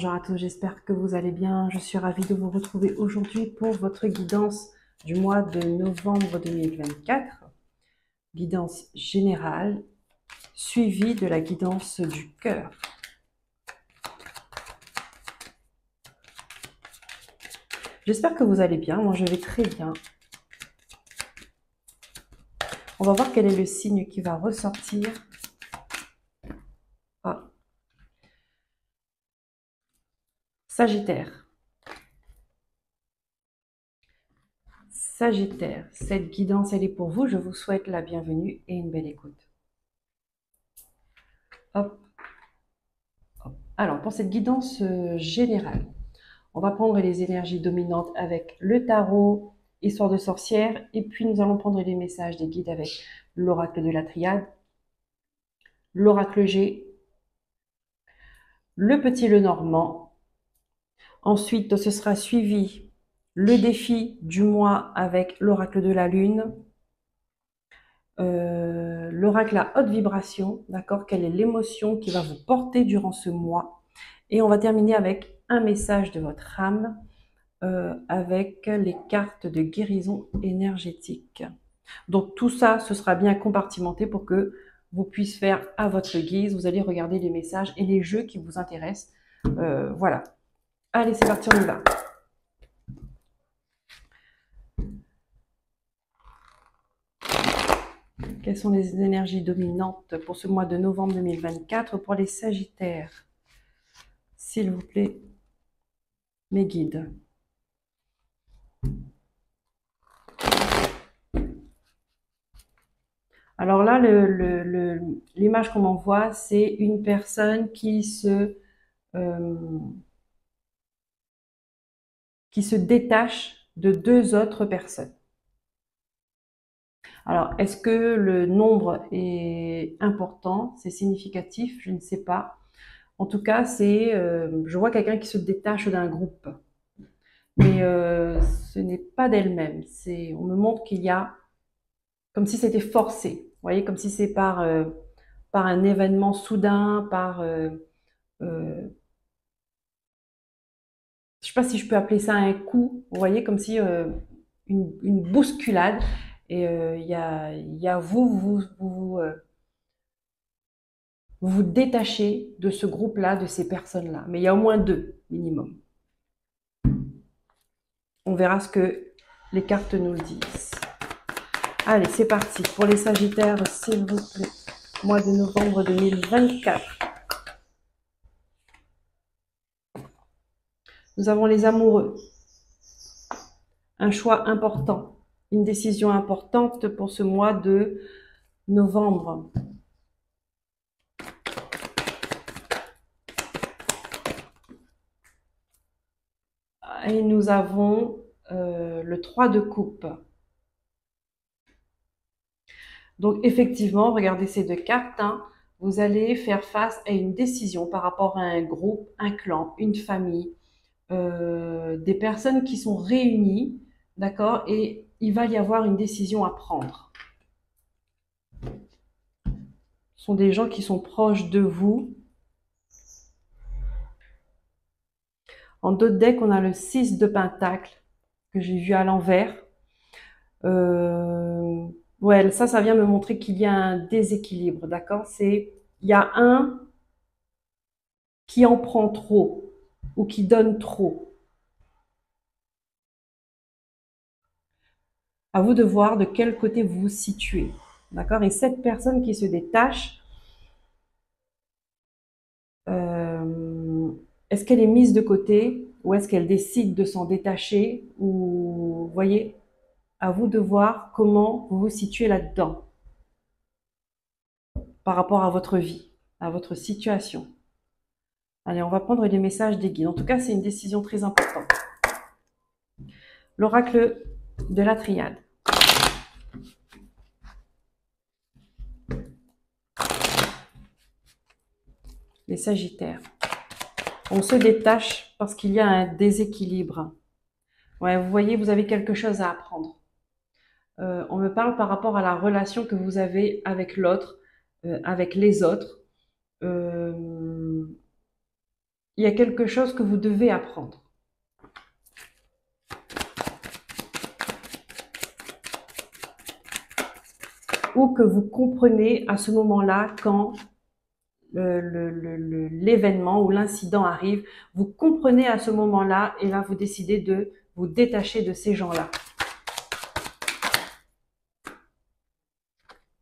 Bonjour à tous, j'espère que vous allez bien. Je suis ravie de vous retrouver aujourd'hui pour votre guidance du mois de novembre 2024. Guidance générale, suivie de la guidance du cœur. J'espère que vous allez bien, moi je vais très bien. On va voir quel est le signe qui va ressortir. Ah. Sagittaire. Sagittaire, cette guidance elle est pour vous. Je vous souhaite la bienvenue et une belle écoute. Hop. Hop. Alors pour cette guidance générale, on va prendre les énergies dominantes avec le tarot, histoire de sorcière, et puis nous allons prendre les messages des guides avec l'oracle de la triade, l'oracle G, le petit Lenormand. Ensuite, ce sera suivi le défi du mois avec l'oracle de la lune, l'oracle à haute vibration, d'accord? Quelle est l'émotion qui va vous porter durant ce mois? Et on va terminer avec un message de votre âme, avec les cartes de guérison énergétique. Donc tout ça, ce sera bien compartimenté pour que vous puissiez faire à votre guise. Vous allez regarder les messages et les jeux qui vous intéressent. Voilà. Allez, c'est parti, on y va. Quelles sont les énergies dominantes pour ce mois de novembre 2024 pour les Sagittaires? S'il vous plaît, mes guides. Alors là, l'image qu'on m'envoie, c'est une personne qui se détache de deux autres personnes. Alors, est-ce que le nombre est important? C'est significatif? Je ne sais pas. En tout cas, je vois quelqu'un qui se détache d'un groupe. Mais ce n'est pas d'elle-même. On me montre qu'il y a comme si c'était forcé. Vous voyez, comme si c'est par un événement soudain, je ne sais pas si je peux appeler ça un coup. Vous voyez, comme si une bousculade. Et il y a vous détachez de ce groupe-là, de ces personnes-là. Mais il y a au moins deux minimum. On verra ce que les cartes nous le disent. Allez, c'est parti. Pour les Sagittaires, s'il vous plaît. Mois de novembre 2024. Nous avons les amoureux. Un choix important. Une décision importante pour ce mois de novembre. Et nous avons le 3 de coupe. Donc effectivement, regardez ces deux cartes, hein, vous allez faire face à une décision par rapport à un groupe, un clan, une famille, des personnes qui sont réunies, d'accord, et il va y avoir une décision à prendre. Ce sont des gens qui sont proches de vous. En d'autres decks, on a le 6 de Pentacle, que j'ai vu à l'envers. Ouais, ça vient me montrer qu'il y a un déséquilibre, d'accord? Il y a un qui en prend trop ou qui donne trop. À vous de voir de quel côté vous vous situez, d'accord? Et cette personne qui se détache, est-ce qu'elle est mise de côté ou est-ce qu'elle décide de s'en détacher? Ou, vous voyez, à vous de voir comment vous vous situez là-dedans par rapport à votre vie, à votre situation. Allez, on va prendre les messages des guides. En tout cas, c'est une décision très importante. L'oracle de la triade. Les Sagittaires. On se détache parce qu'il y a un déséquilibre. Ouais, vous voyez, vous avez quelque chose à apprendre. On me parle par rapport à la relation que vous avez avec l'autre, avec les autres. il y a quelque chose que vous devez apprendre. Ou que vous comprenez à ce moment-là quand l'événement ou l'incident arrive, vous comprenez à ce moment-là et là vous décidez de vous détacher de ces gens-là.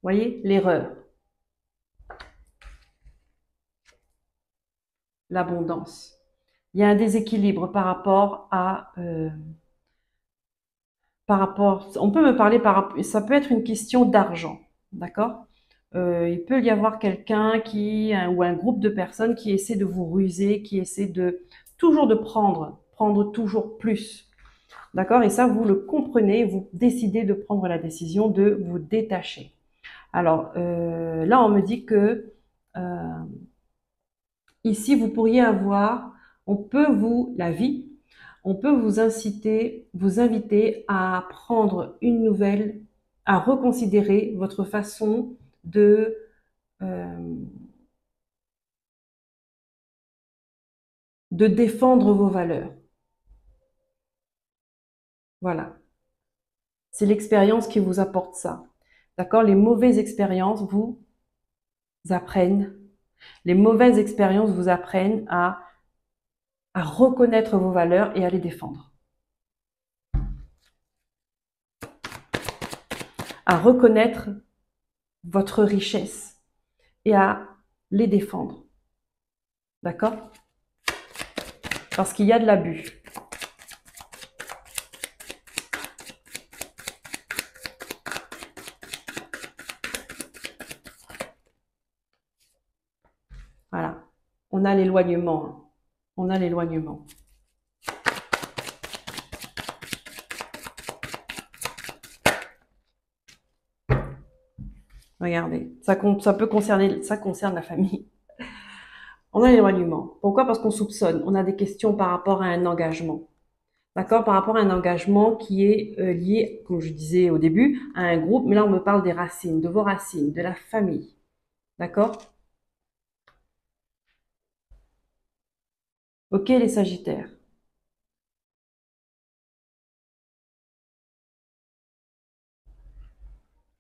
Voyez, l'erreur, l'abondance. Il y a un déséquilibre par rapport à on peut me parler ça peut être une question d'argent, d'accord? Il peut y avoir quelqu'un ou un groupe de personnes qui essaie de vous ruser, qui essaie toujours de prendre toujours plus, d'accord? Et ça, vous le comprenez, vous décidez de prendre la décision de vous détacher. Alors, là, on me dit que ici, vous pourriez avoir, la vie, on peut vous inciter, vous inviter à prendre une nouvelle, à reconsidérer votre façon euh, de défendre vos valeurs. Voilà. C'est l'expérience qui vous apporte ça. D'accord? Les mauvaises expériences vous apprennent. Les mauvaises expériences vous apprennent à reconnaître vos valeurs et à les défendre. À reconnaître votre richesse et à les défendre. D'accord? Parce qu'il y a de l'abus. Voilà. On a l'éloignement. Hein. On a l'éloignement. Regardez, ça peut concerner, ça concerne la famille. On a l'éloignement. Pourquoi? Parce qu'on soupçonne. On a des questions par rapport à un engagement. D'accord? Par rapport à un engagement qui est lié, comme je disais au début, à un groupe. Mais là, on me parle des racines, de vos racines, de la famille. D'accord? Ok, les Sagittaires.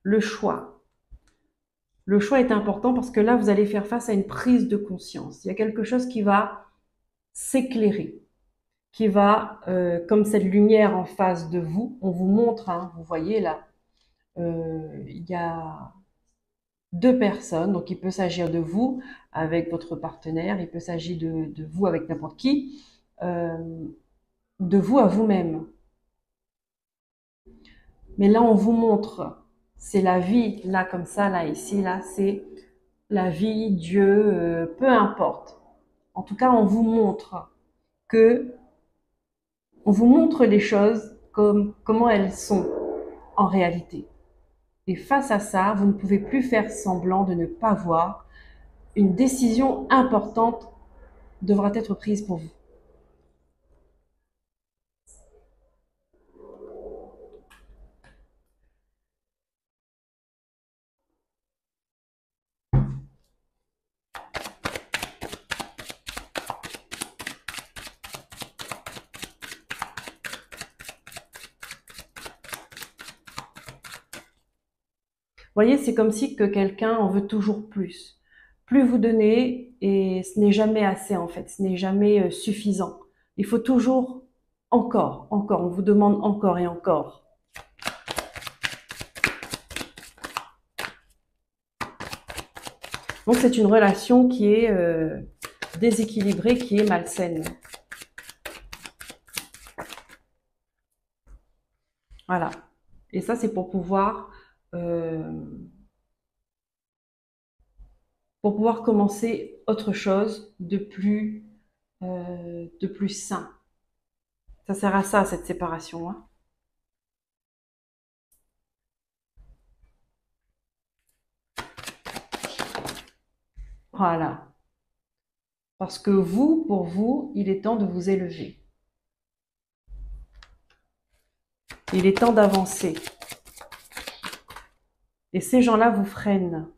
Le choix. Le choix est important parce que là, vous allez faire face à une prise de conscience. Il y a quelque chose qui va s'éclairer, qui va, comme cette lumière en face de vous, on vous montre, hein, vous voyez là, il y a deux personnes, donc il peut s'agir de vous avec votre partenaire, il peut s'agir de vous avec n'importe qui, euh, de vous à vous-même. Mais là, on vous montre, c'est la vie, là comme ça, là ici, là, c'est la vie, Dieu, peu importe. En tout cas, on vous montre les choses comme comment elles sont en réalité. Et face à ça, vous ne pouvez plus faire semblant de ne pas voir. Une décision importante devra être prise pour vous. Vous voyez, c'est comme si que quelqu'un en veut toujours plus. Plus vous donnez, et ce n'est jamais assez en fait, ce n'est jamais suffisant. Il faut toujours encore, encore, on vous demande encore et encore. Donc c'est une relation qui est déséquilibrée, qui est malsaine. Voilà. Et ça, c'est pour pouvoir commencer autre chose de plus sain. Ça sert à ça, cette séparation. Hein. Voilà. Parce que vous, pour vous, il est temps de vous élever. Il est temps d'avancer. Et ces gens-là vous freinent.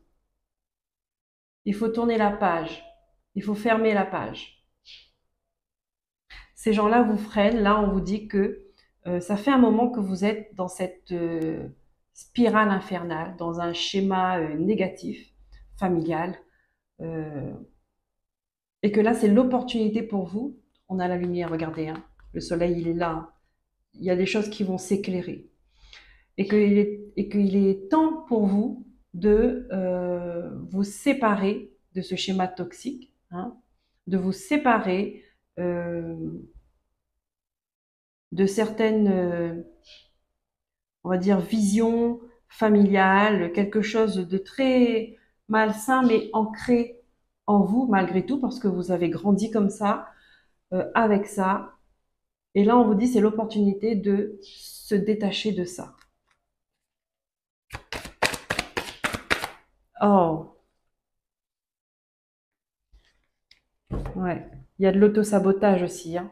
Il faut tourner la page. Il faut fermer la page. Ces gens-là vous freinent. Là, on vous dit que ça fait un moment que vous êtes dans cette spirale infernale, dans un schéma négatif, familial, euh, et que là, c'est l'opportunité pour vous. On a la lumière, regardez, hein. Le soleil, il est là, hein. Il y a des choses qui vont s'éclairer. Et qu'il est temps pour vous de vous séparer de ce schéma toxique, hein, de vous séparer euh, de certaines, on va dire, visions familiales, quelque chose de très malsain, mais ancré en vous malgré tout, parce que vous avez grandi comme ça, avec ça. Et là, on vous dit, c'est l'opportunité de se détacher de ça. Oh, ouais. Il y a de l'auto-sabotage aussi, hein.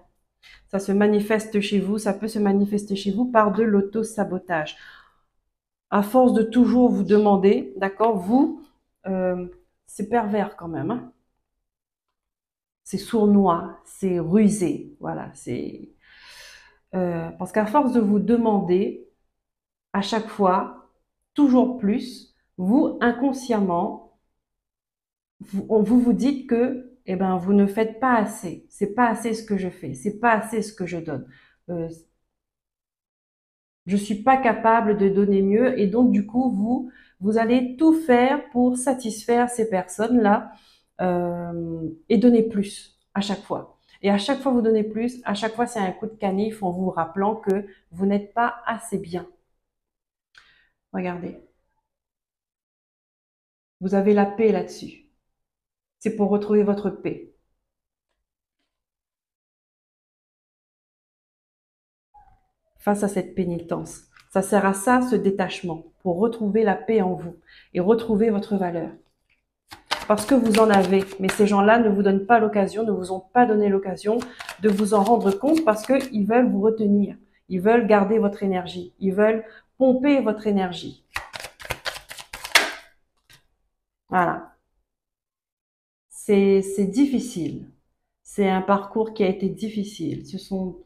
Ça se manifeste chez vous, ça peut se manifester chez vous par de l'auto-sabotage. À force de toujours vous demander, d'accord, vous, c'est pervers quand même, hein. C'est sournois, c'est rusé, voilà, c'est parce qu'à force de vous demander à chaque fois toujours plus, vous inconsciemment, vous dites que, eh ben, vous ne faites pas assez, c'est pas assez ce que je fais, c'est pas assez ce que je donne. Euh, je suis pas capable de donner mieux et donc du coup vous allez tout faire pour satisfaire ces personnes-là et donner plus à chaque fois. Et à chaque fois vous donnez plus, à chaque fois c'est un coup de canif en vous rappelant que vous n'êtes pas assez bien. Regardez, vous avez la paix là-dessus. C'est pour retrouver votre paix. Face à cette pénitence. Ça sert à ça, ce détachement, pour retrouver la paix en vous et retrouver votre valeur. Parce que vous en avez, mais ces gens-là ne vous donnent pas l'occasion, ne vous ont pas donné l'occasion de vous en rendre compte parce qu'ils veulent vous retenir. Ils veulent garder votre énergie. Ils veulent pomper votre énergie. Voilà. C'est difficile. C'est un parcours qui a été difficile. Ce sont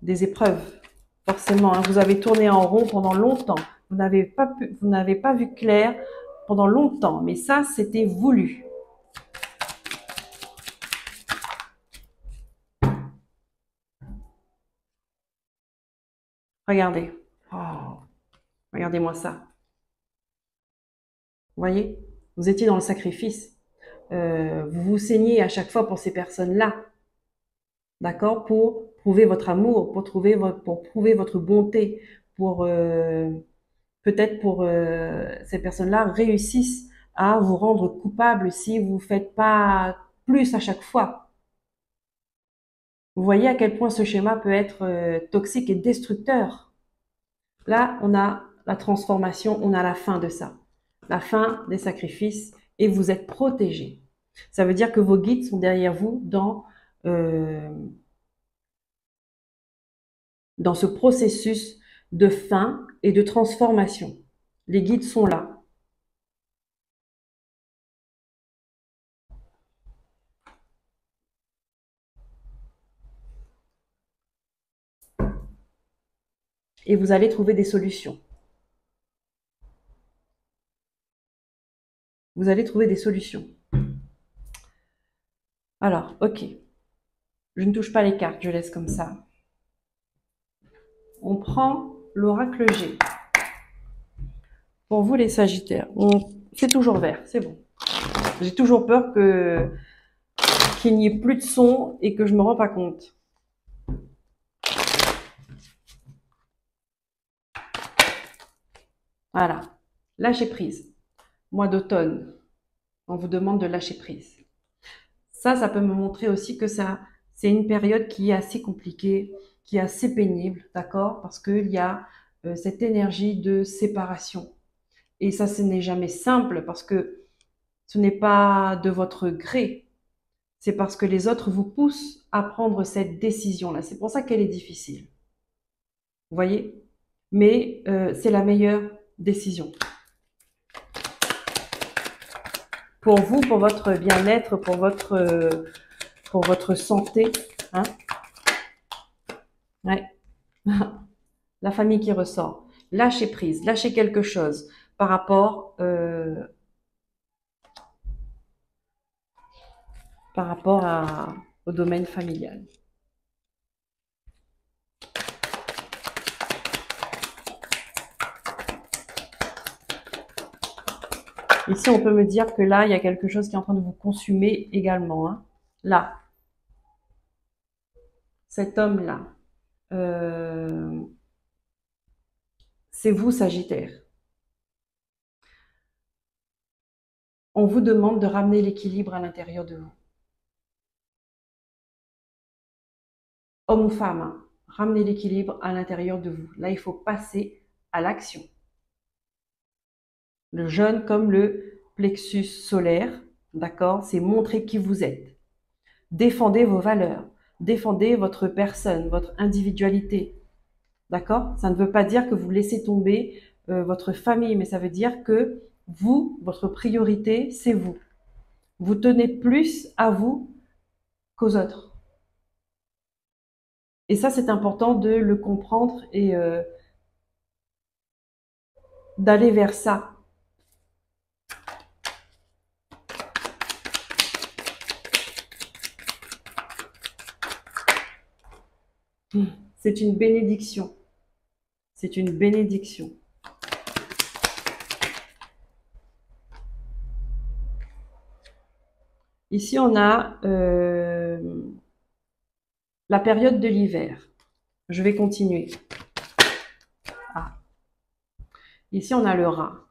des épreuves, forcément, hein. Vous avez tourné en rond pendant longtemps. Vous n'avez pas vu clair pendant longtemps. Mais ça, c'était voulu. Regardez. Oh, regardez-moi ça. Vous voyez? Vous étiez dans le sacrifice. Vous vous saignez à chaque fois pour ces personnes-là. D'accord? Pour prouver votre amour, pour prouver votre bonté, pour peut-être pour ces personnes-là réussissent à vous rendre coupable si vous faites pas plus à chaque fois. Vous voyez à quel point ce schéma peut être toxique et destructeur. Là, on a la transformation, on a la fin de ça, la fin des sacrifices et vous êtes protégé. Ça veut dire que vos guides sont derrière vous dans ce processus de fin et de transformation. Les guides sont là. Et vous allez trouver des solutions. Vous allez trouver des solutions. Alors, ok. Je ne touche pas les cartes, je laisse comme ça. On prend l'oracle G. Pour vous les Sagittaires, c'est toujours vert, c'est bon. J'ai toujours peur qu'il n'y ait plus de son et que je ne me rends pas compte. Voilà. Lâcher prise. Mois d'automne, on vous demande de lâcher prise. Ça peut me montrer aussi que c'est une période qui est assez compliquée, qui est assez pénible, d'accord? Parce qu'il y a cette énergie de séparation. Et ça, ce n'est jamais simple parce que ce n'est pas de votre gré. C'est parce que les autres vous poussent à prendre cette décision-là. C'est pour ça qu'elle est difficile. Vous voyez? Mais c'est la meilleure décision. Pour vous, pour votre bien-être, pour votre santé, hein, Ouais. La famille qui ressort. Lâcher prise, lâcher quelque chose par rapport, au domaine familial. Ici, on peut me dire que là, il y a quelque chose qui est en train de vous consumer également, hein. Là, cet homme-là, euh, c'est vous, Sagittaire. On vous demande de ramener l'équilibre à l'intérieur de vous. Homme ou femme, hein, ramenez l'équilibre à l'intérieur de vous. Là, il faut passer à l'action. Le jeûne comme le plexus solaire, d'accord, c'est montrer qui vous êtes. Défendez vos valeurs, défendez votre personne, votre individualité, d'accord. Ça ne veut pas dire que vous laissez tomber votre famille, mais ça veut dire que vous, votre priorité, c'est vous. Vous tenez plus à vous qu'aux autres. Et ça, c'est important de le comprendre et d'aller vers ça. C'est une bénédiction. C'est une bénédiction. Ici, on a la période de l'hiver. Je vais continuer. Ah. Ici, on a le rat.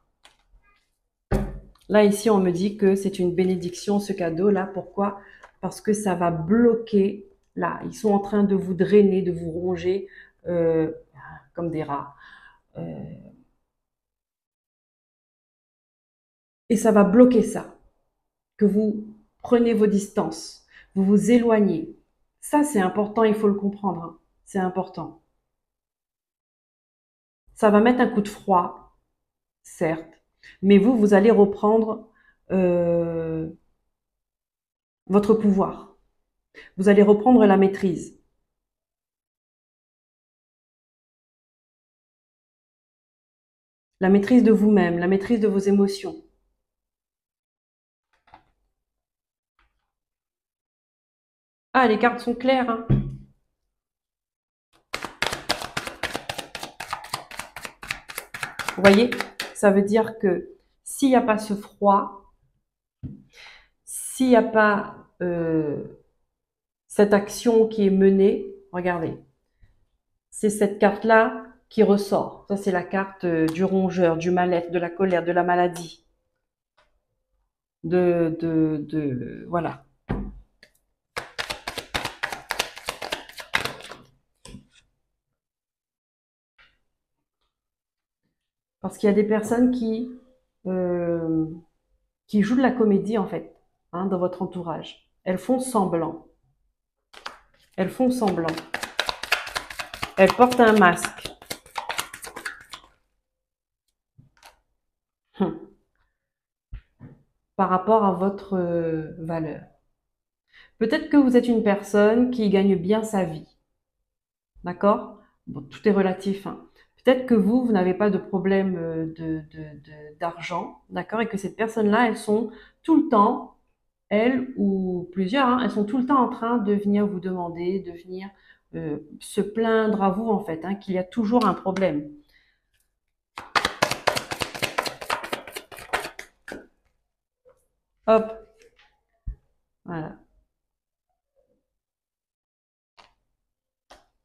Là, ici, on me dit que c'est une bénédiction, ce cadeau-là. Pourquoi? Parce que ça va bloquer. Là, ils sont en train de vous drainer, de vous ronger euh, comme des rats. Euh, et ça va bloquer ça. Que vous prenez vos distances, vous vous éloignez. Ça, c'est important, il faut le comprendre, hein. C'est important. Ça va mettre un coup de froid, certes, mais vous, vous allez reprendre euh, votre pouvoir. Vous allez reprendre la maîtrise. La maîtrise de vous-même, la maîtrise de vos émotions. Ah, les cartes sont claires, hein. Vous voyez, ça veut dire que s'il n'y a pas ce froid, s'il n'y a pas cette action qui est menée, regardez, c'est cette carte-là qui ressort. Ça, c'est la carte du rongeur, du mal-être, de la colère, de la maladie. Voilà. Parce qu'il y a des personnes euh, qui jouent de la comédie, en fait, hein, dans votre entourage. Elles font semblant. Elles font semblant. Elles portent un masque. Hum. Par rapport à votre valeur. Peut-être que vous êtes une personne qui gagne bien sa vie. D'accord? Bon, tout est relatif, hein. Peut-être que vous n'avez pas de problème d'argent, d'accord? Et que cette personne-là, elles sont tout le temps, elles ou plusieurs, hein, elles sont tout le temps en train de venir vous demander, de venir se plaindre à vous, en fait, hein, qu'il y a toujours un problème. Hop, voilà.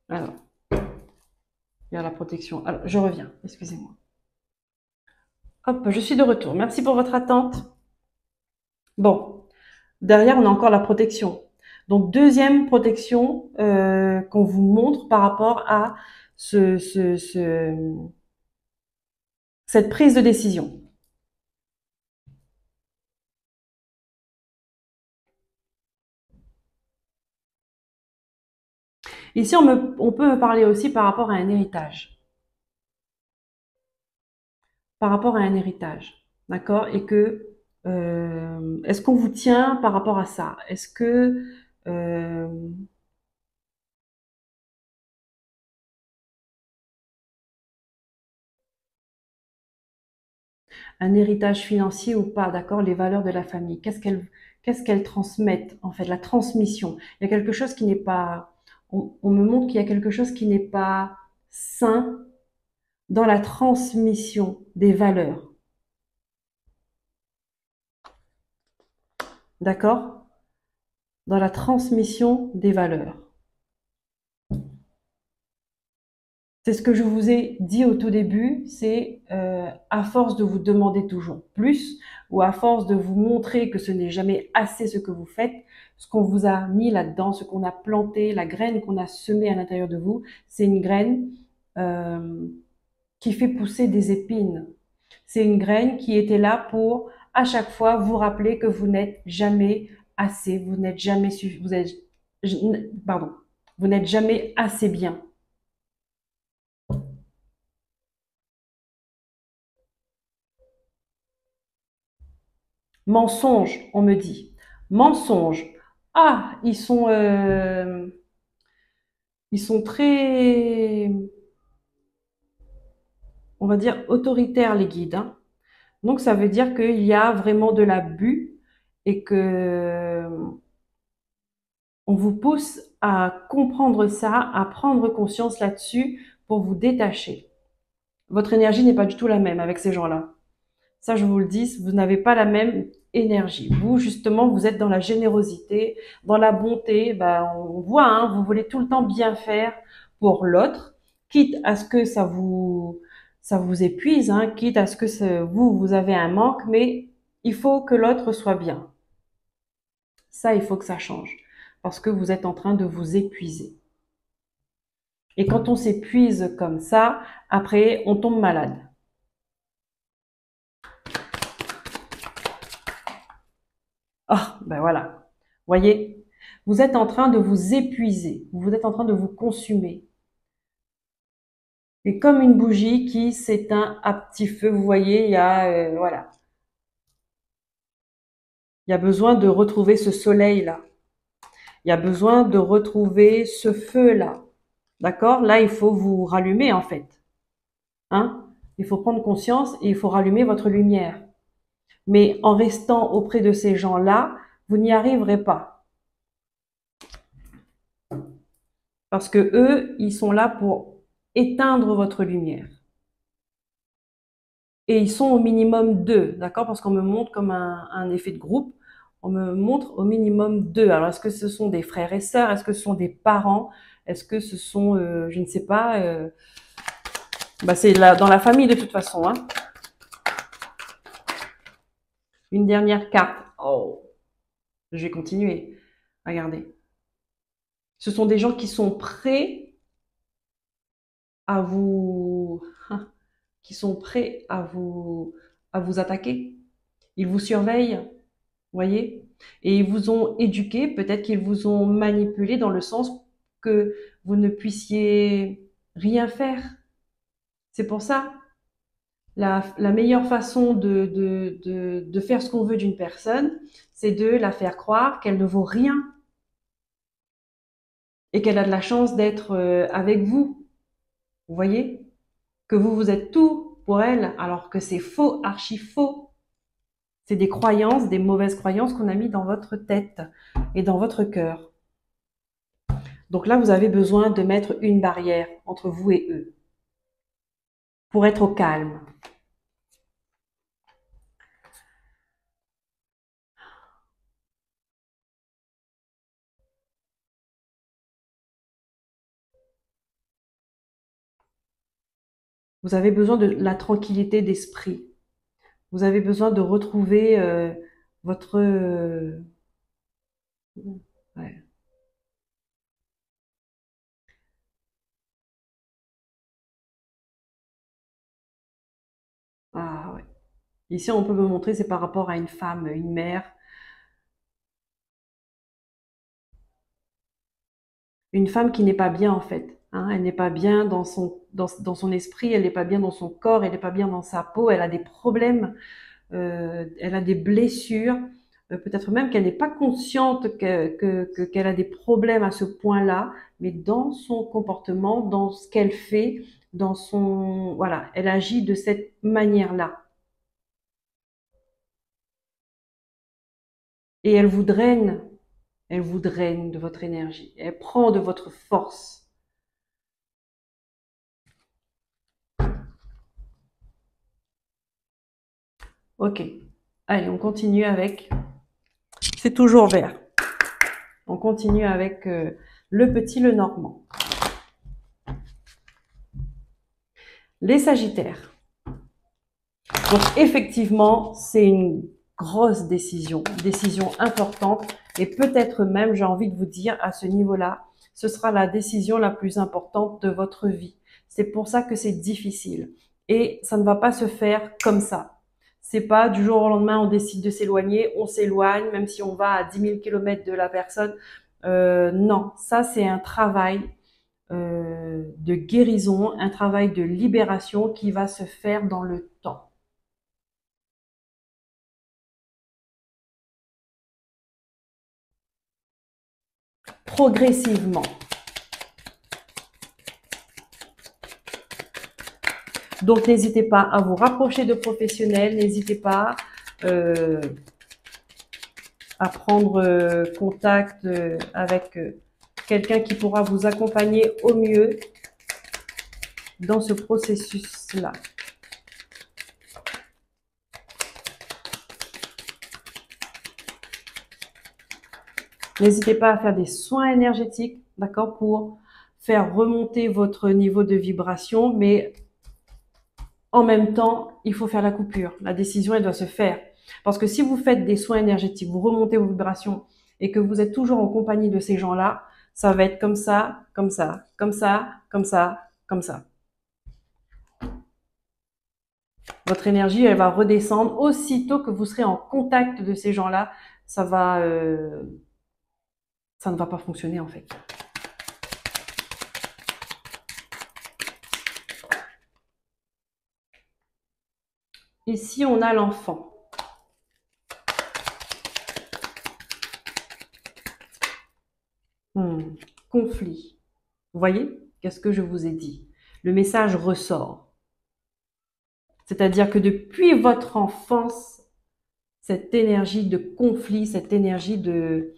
Alors, il y a la protection. Alors, je reviens, excusez-moi. Hop, je suis de retour. Merci pour votre attente. Bon, derrière, on a encore la protection. Donc, deuxième protection qu'on vous montre par rapport à cette prise de décision. Ici, on peut me parler aussi par rapport à un héritage. Par rapport à un héritage, d'accord? Et que, est-ce qu'on vous tient par rapport à ça? Est-ce que, euh, un héritage financier ou pas, d'accord? Les valeurs de la famille, qu'est-ce qu'elles transmettent, en fait, la transmission. Il y a quelque chose qui n'est pas, on me montre qu'il y a quelque chose qui n'est pas sain dans la transmission des valeurs, d'accord? Dans la transmission des valeurs. C'est ce que je vous ai dit au tout début, c'est à force de vous demander toujours plus, ou à force de vous montrer que ce n'est jamais assez ce que vous faites, ce qu'on vous a mis là-dedans, ce qu'on a planté, la graine qu'on a semée à l'intérieur de vous, c'est une graine euh, qui fait pousser des épines. C'est une graine qui était là pour à chaque fois vous rappeler que vous n'êtes jamais assez, vous n'êtes jamais pardon, vous n'êtes jamais assez bien. Mensonge, on me dit. Mensonge. Ah, ils sont très, on va dire, autoritaires, les guides, hein. Donc, ça veut dire qu'il y a vraiment de l'abus et que on vous pousse à comprendre ça, à prendre conscience là-dessus pour vous détacher. Votre énergie n'est pas du tout la même avec ces gens-là. Ça, je vous le dis, vous n'avez pas la même énergie. Vous, justement, vous êtes dans la générosité, dans la bonté. Ben, on voit, hein, vous voulez tout le temps bien faire pour l'autre, quitte à ce que ça vous épuise, hein, quitte à ce que vous avez un manque, mais il faut que l'autre soit bien. Ça, il faut que ça change, parce que vous êtes en train de vous épuiser. Et quand on s'épuise comme ça, après, on tombe malade. Ah, ben voilà. Voyez, vous êtes en train de vous épuiser, vous êtes en train de vous consumer. Et comme une bougie qui s'éteint à petit feu, vous voyez, voilà, il y a besoin de retrouver ce soleil-là. Il y a besoin de retrouver ce feu-là. D'accord? Là, il faut vous rallumer, en fait. Hein? Il faut prendre conscience et il faut rallumer votre lumière. Mais en restant auprès de ces gens-là, vous n'y arriverez pas. Parce que eux, ils sont là pour éteindre votre lumière. Et ils sont au minimum deux, d'accord? Parce qu'on me montre comme un effet de groupe, on me montre au minimum deux. Alors, est-ce que ce sont des frères et sœurs? Est-ce que ce sont des parents? Est-ce que ce sont, je ne sais pas, bah c'est dans la famille de toute façon, hein. Une dernière carte. Oh, je vais continuer. Regardez. Ce sont des gens qui sont prêts à vous, qui sont prêts à vous attaquer. Ils vous surveillent, voyez? Et ils vous ont éduqué, peut-être qu'ils vous ont manipulé dans le sens que vous ne puissiez rien faire. C'est pour ça, la meilleure façon de faire ce qu'on veut d'une personne, c'est de la faire croire qu'elle ne vaut rien et qu'elle a de la chance d'être avec vous. Vous voyez? Que vous êtes tout pour elle, alors que c'est faux, archi faux. C'est des croyances, des mauvaises croyances qu'on a mis dans votre tête et dans votre cœur. Donc là, vous avez besoin de mettre une barrière entre vous et eux pour être au calme. Vous avez besoin de la tranquillité d'esprit. Vous avez besoin de retrouver votre... ouais. Ah ouais. Ici, on peut me montrer, c'est par rapport à une femme, une mère. Une femme qui n'est pas bien en fait, hein. Elle n'est pas bien dans son esprit, elle n'est pas bien dans son corps, elle n'est pas bien dans sa peau, elle a des problèmes, elle a des blessures, peut-être même qu'elle n'est pas consciente qu'elle a des problèmes à ce point-là, mais dans son comportement, dans ce qu'elle fait, voilà, elle agit de cette manière-là. et elle vous draine de votre énergie, elle prend de votre force. Ok, allez, on continue avec, c'est toujours vert. On continue avec le petit, le normand. Les Sagittaires. Donc effectivement, c'est une grosse décision importante et peut-être même, j'ai envie de vous dire, à ce niveau-là, ce sera la décision la plus importante de votre vie. C'est pour ça que c'est difficile et ça ne va pas se faire comme ça. C'est pas du jour au lendemain, on décide de s'éloigner, on s'éloigne, même si on va à 10 000 km de la personne. Non, ça c'est un travail de guérison, un travail de libération qui va se faire dans le temps. Progressivement. Donc, n'hésitez pas à vous rapprocher de professionnels, n'hésitez pas à prendre contact avec quelqu'un qui pourra vous accompagner au mieux dans ce processus-là. N'hésitez pas à faire des soins énergétiques, d'accord, pour faire remonter votre niveau de vibration, mais en même temps, il faut faire la coupure. La décision, elle doit se faire. Parce que si vous faites des soins énergétiques, vous remontez vos vibrations et que vous êtes toujours en compagnie de ces gens-là, ça va être comme ça, comme ça, comme ça, comme ça, comme ça. Votre énergie, elle va redescendre aussitôt que vous serez en contact de ces gens-là. Ça ne va pas fonctionner en fait. Ici, on a l'enfant. Conflit. Vous voyez? Qu'est-ce que je vous ai dit? Le message ressort. C'est-à-dire que depuis votre enfance, cette énergie de conflit, cette énergie de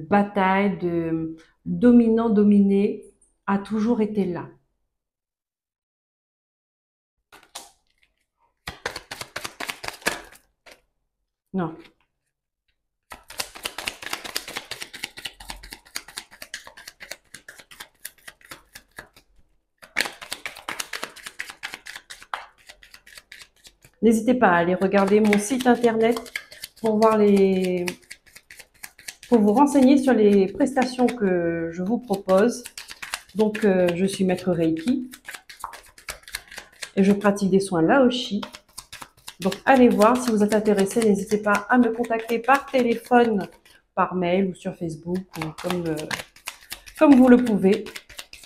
bataille, de dominant-dominé a toujours été là. Non. N'hésitez pas à aller regarder mon site internet pour voir pour vous renseigner sur les prestations que je vous propose. Donc, je suis maître Reiki et je pratique des soins Laoshi. Donc, allez voir si vous êtes intéressé. N'hésitez pas à me contacter par téléphone, par mail ou sur Facebook ou comme vous le pouvez.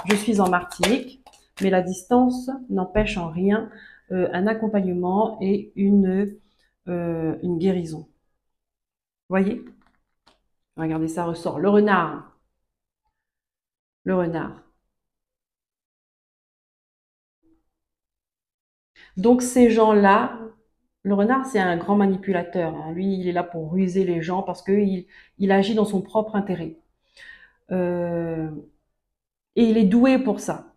Je suis en Martinique, mais la distance n'empêche en rien un accompagnement et une guérison. Vous voyez? Regardez, ça ressort. Le renard. Le renard. Donc ces gens-là, le renard, c'est un grand manipulateur. Hein. Lui, il est là pour ruser les gens parce qu'il agit dans son propre intérêt. Euh, et il est doué pour ça.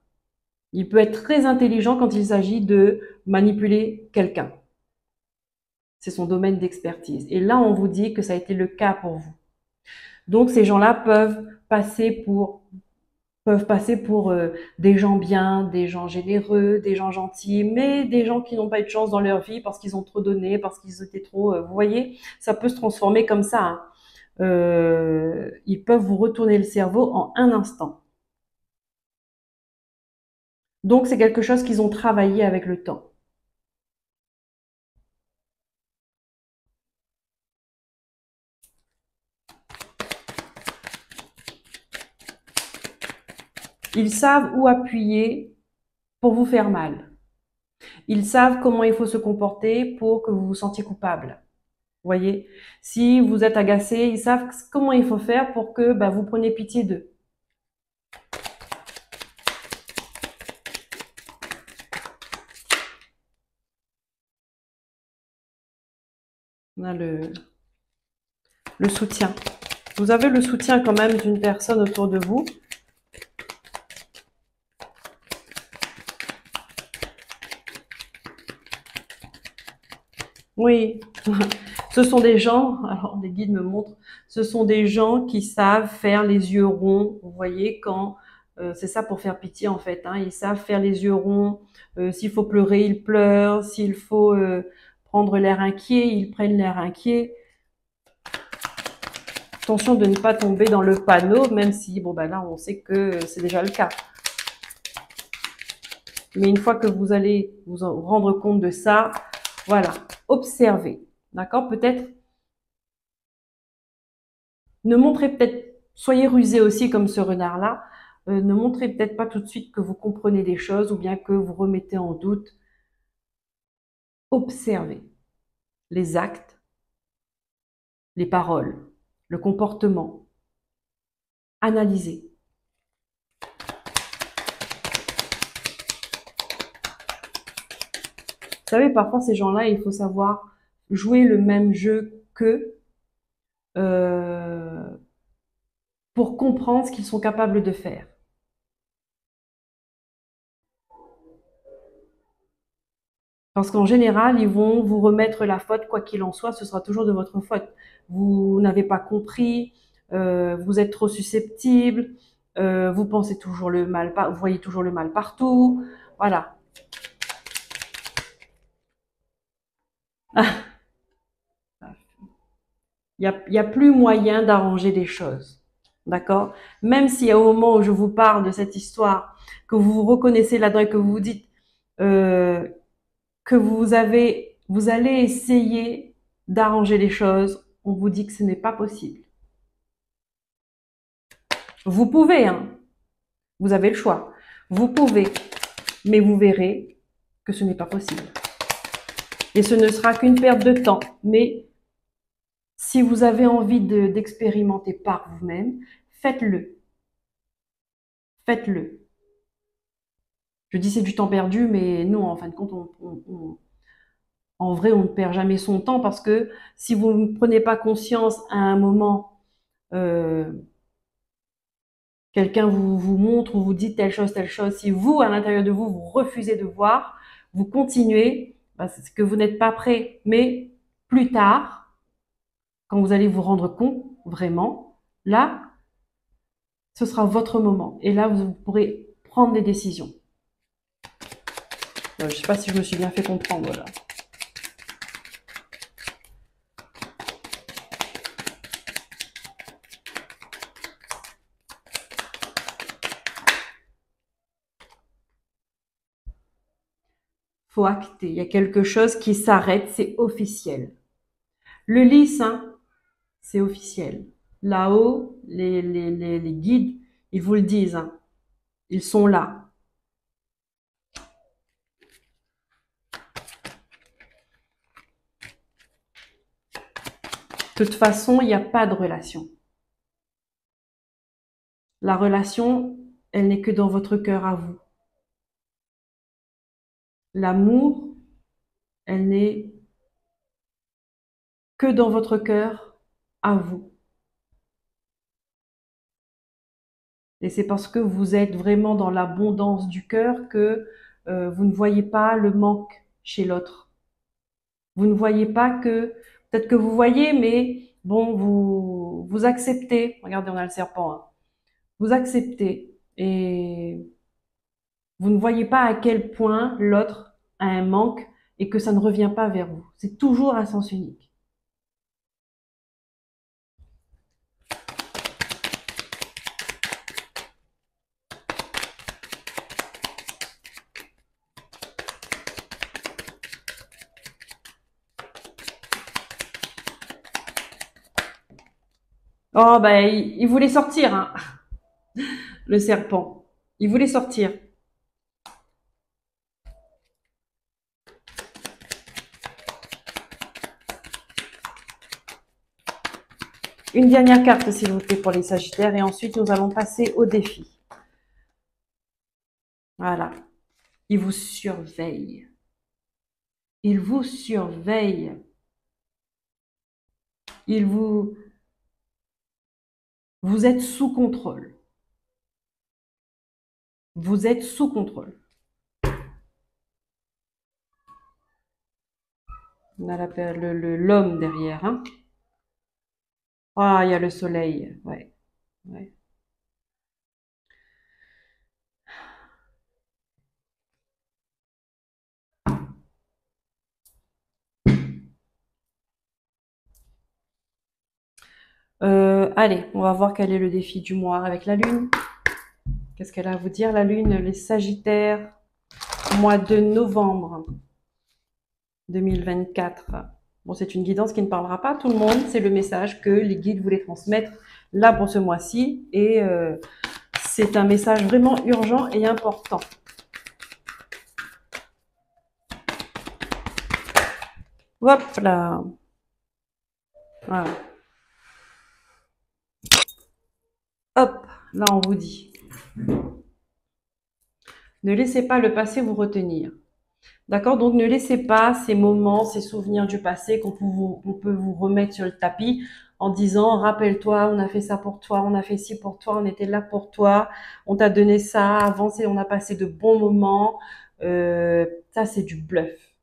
Il peut être très intelligent quand il s'agit de manipuler quelqu'un. C'est son domaine d'expertise. Et là, on vous dit que ça a été le cas pour vous. Donc, ces gens-là peuvent passer pour des gens bien, des gens généreux, des gens gentils, mais des gens qui n'ont pas eu de chance dans leur vie parce qu'ils ont trop donné, parce qu'ils étaient trop... vous voyez, ça peut se transformer comme ça. Hein. Ils peuvent vous retourner le cerveau en un instant. Donc, c'est quelque chose qu'ils ont travaillé avec le temps. Ils savent où appuyer pour vous faire mal. Ils savent comment il faut se comporter pour que vous vous sentiez coupable. Vous voyez, si vous êtes agacé, ils savent comment il faut faire pour que vous preniez pitié d'eux. On a le soutien. Vous avez le soutien quand même d'une personne autour de vous. Oui, ce sont des gens, alors les guides me montrent, ce sont des gens qui savent faire les yeux ronds. Vous voyez, quand c'est ça pour faire pitié en fait, hein, ils savent faire les yeux ronds. S'il faut pleurer, ils pleurent. S'il faut prendre l'air inquiet, ils prennent l'air inquiet. Attention de ne pas tomber dans le panneau, même si, bon ben là, on sait que c'est déjà le cas. Mais une fois que vous allez vous en rendre compte de ça, voilà, observez, d'accord? Peut-être, ne montrez peut-être, soyez rusé aussi comme ce renard-là, ne montrez peut-être pas tout de suite que vous comprenez des choses ou bien que vous remettez en doute. Observez les actes, les paroles, le comportement, analysez. Vous savez, parfois, ces gens-là, il faut savoir jouer le même jeu qu'eux pour comprendre ce qu'ils sont capables de faire. Parce qu'en général, ils vont vous remettre la faute, quoi qu'il en soit, ce sera toujours de votre faute. Vous n'avez pas compris, vous êtes trop susceptible, vous pensez toujours le mal, vous voyez toujours le mal partout. Voilà. Il y a plus moyen d'arranger les choses. D'accord? Même si au moment où je vous parle de cette histoire, que vous vous reconnaissez là-dedans et que vous vous dites euh, que vous allez essayer d'arranger les choses, on vous dit que ce n'est pas possible. Vous pouvez, hein. Vous avez le choix. Vous pouvez, mais vous verrez que ce n'est pas possible. Et ce ne sera qu'une perte de temps. Mais si vous avez envie d'expérimenter par vous-même, faites-le. Faites-le. Je dis c'est du temps perdu, mais non, en fin de compte, en vrai, on ne perd jamais son temps parce que si vous ne prenez pas conscience à un moment, euh, quelqu'un vous montre ou vous dit telle chose, si vous, à l'intérieur de vous, vous refusez de voir, vous continuez, bah, c'est que vous n'êtes pas prêt. Mais plus tard, quand vous allez vous rendre compte, vraiment, là, ce sera votre moment. Et là, vous pourrez prendre des décisions. Je ne sais pas si je me suis bien fait comprendre, là. Faut acter. Il y a quelque chose qui s'arrête, c'est officiel. Le lys, hein, c'est officiel. Là-haut, les guides, ils vous le disent, hein, ils sont là. De toute façon, il n'y a pas de relation. La relation, elle n'est que dans votre cœur à vous. L'amour, elle n'est que dans votre cœur à vous. Et c'est parce que vous êtes vraiment dans l'abondance du cœur que vous ne voyez pas le manque chez l'autre. Vous ne voyez pas que, peut-être que vous voyez, mais bon, vous acceptez. Regardez, on a le serpent, hein. Vous acceptez et vous ne voyez pas à quel point l'autre a un manque et que ça ne revient pas vers vous. C'est toujours à sens unique. Oh, ben, il voulait sortir, hein, le serpent. Il voulait sortir. Une dernière carte, s'il vous plaît, pour les Sagittaires. Et ensuite, nous allons passer au défi. Voilà. Il vous surveille. Il vous surveille. Il vous Vous êtes sous contrôle. Vous êtes sous contrôle. On a l'homme derrière. Hein. Ah, il y a le soleil. Ouais, ouais. Allez, on va voir quel est le défi du mois avec la Lune. Qu'est-ce qu'elle a à vous dire, la Lune, les Sagittaires, mois de novembre 2024. Bon, c'est une guidance qui ne parlera pas à tout le monde. C'est le message que les guides voulaient transmettre là pour ce mois-ci. Et c'est un message vraiment urgent et important. Hop là. Voilà. Hop, là on vous dit. Ne laissez pas le passé vous retenir. D'accord? Donc ne laissez pas ces moments, ces souvenirs du passé qu'on peut vous remettre sur le tapis en disant rappelle-toi, on a fait ça pour toi, on a fait ci pour toi, on était là pour toi, on t'a donné ça, avancé, on a passé de bons moments. Ça c'est du bluff.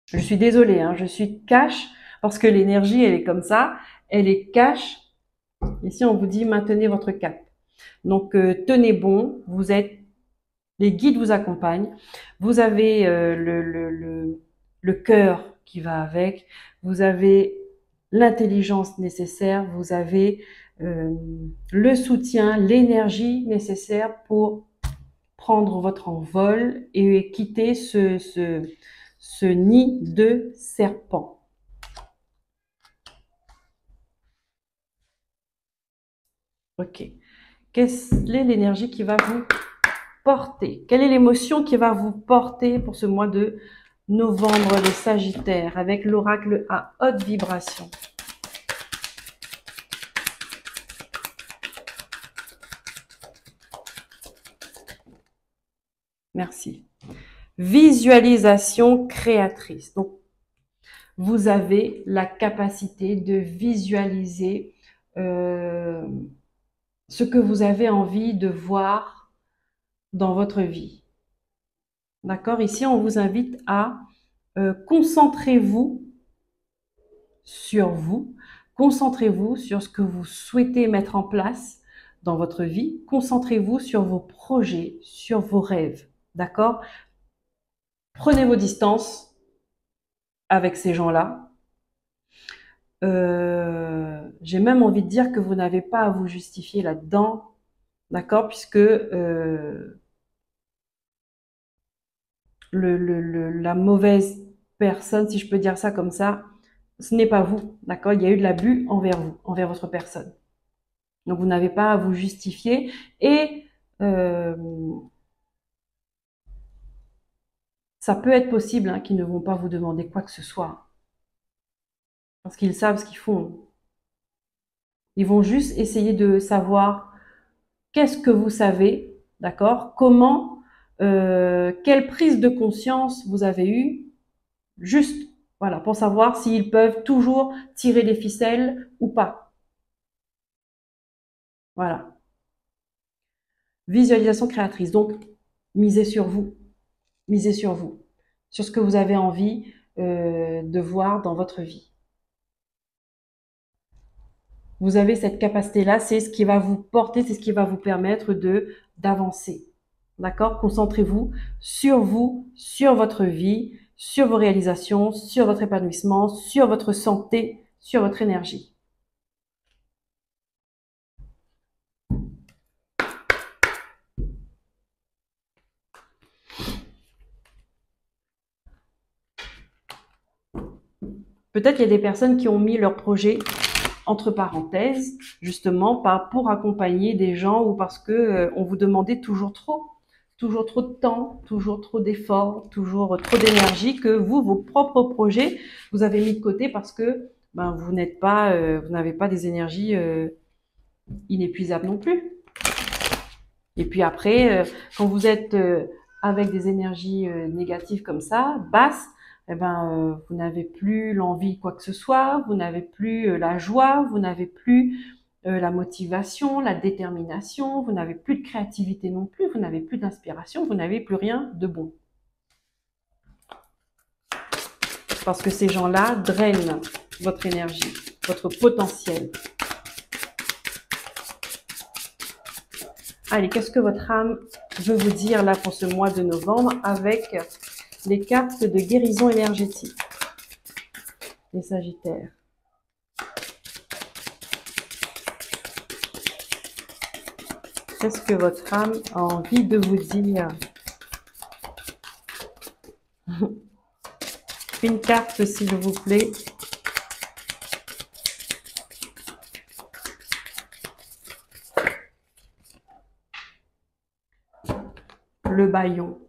Je suis désolée, hein, je suis cash parce que l'énergie elle est comme ça, elle est cash. Ici on vous dit maintenez votre cap. Donc tenez bon, vous êtes, les guides vous accompagnent, vous avez le cœur qui va avec, vous avez l'intelligence nécessaire, vous avez le soutien, l'énergie nécessaire pour prendre votre envol et quitter ce nid de serpent. Ok. Quelle est l'énergie qui va vous porter? Quelle est l'émotion qui va vous porter pour ce mois de novembre, les Sagittaires, avec l'oracle à haute vibration? Merci. Visualisation créatrice. Donc, vous avez la capacité de visualiser ce que vous avez envie de voir dans votre vie. D'accord? Ici, on vous invite à concentrez-vous sur vous, concentrez-vous sur ce que vous souhaitez mettre en place dans votre vie, concentrez-vous sur vos projets, sur vos rêves. D'accord? Prenez vos distances avec ces gens-là. J'ai même envie de dire que vous n'avez pas à vous justifier là-dedans, d'accord? Puisque la mauvaise personne, si je peux dire ça comme ça, ce n'est pas vous, d'accord? Il y a eu de l'abus envers vous, envers votre personne. Donc vous n'avez pas à vous justifier et ça peut être possible hein, qu'ils ne vont pas vous demander quoi que ce soit parce qu'ils savent ce qu'ils font. Ils vont juste essayer de savoir qu'est-ce que vous savez, d'accord? Comment, quelle prise de conscience vous avez eue, juste, voilà, pour savoir s'ils peuvent toujours tirer les ficelles ou pas. Voilà. Visualisation créatrice. Donc, misez sur vous. Misez sur vous. Sur ce que vous avez envie de voir dans votre vie. Vous avez cette capacité-là, c'est ce qui va vous porter, c'est ce qui va vous permettre d'avancer. D'accord? Concentrez-vous, sur votre vie, sur vos réalisations, sur votre épanouissement, sur votre santé, sur votre énergie. Peut-être qu'il y a des personnes qui ont mis leur projet entre parenthèses, justement pour accompagner des gens ou parce que on vous demandait toujours trop de temps, toujours trop d'efforts, toujours trop d'énergie que vous, vos propres projets, vous avez mis de côté parce que ben, vous n'avez pas des énergies inépuisables non plus. Et puis après, quand vous êtes avec des énergies négatives comme ça, basses, eh ben, vous n'avez plus l'envie de quoi que ce soit, vous n'avez plus la joie, vous n'avez plus la motivation, la détermination, vous n'avez plus de créativité non plus, vous n'avez plus d'inspiration, vous n'avez plus rien de bon. Parce que ces gens-là drainent votre énergie, votre potentiel. Allez, qu'est-ce que votre âme veut vous dire là pour ce mois de novembre avec les cartes de guérison énergétique, les Sagittaires? Qu'est-ce que votre âme a envie de vous dire? Une carte, s'il vous plaît. Le bâillon.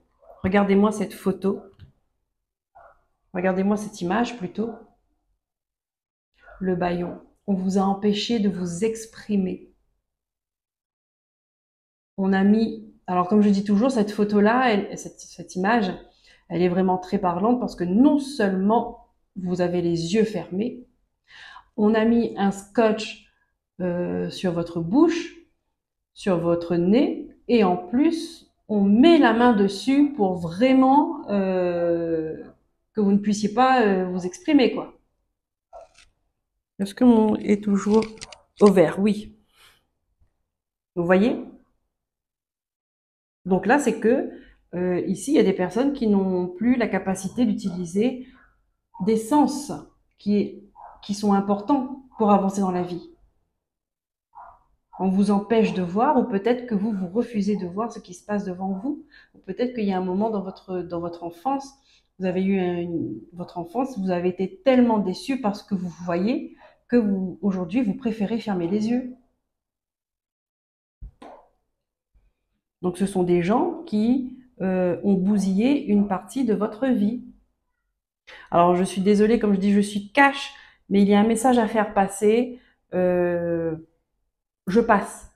Regardez-moi cette photo. Regardez-moi cette image plutôt. Le bâillon. On vous a empêché de vous exprimer. On a mis, alors comme je dis toujours, cette photo-là, cette image, elle est vraiment très parlante parce que non seulement vous avez les yeux fermés, on a mis un scotch sur votre bouche, sur votre nez, et en plus, on met la main dessus pour vraiment que vous ne puissiez pas vous exprimer, quoi. Est-ce que mon est toujours au vert? Oui. Vous voyez? Donc là, c'est que ici, il y a des personnes qui n'ont plus la capacité d'utiliser des sens qui sont importants pour avancer dans la vie. On vous empêche de voir, ou peut-être que vous refusez de voir ce qui se passe devant vous. Ou peut-être qu'il y a un moment dans votre enfance, vous avez eu votre enfance, vous avez été tellement déçu par ce que vous voyez que aujourd'hui, vous préférez fermer les yeux. Donc, ce sont des gens qui ont bousillé une partie de votre vie. Alors, je suis désolée, comme je dis, je suis cash, mais il y a un message à faire passer. Je passe.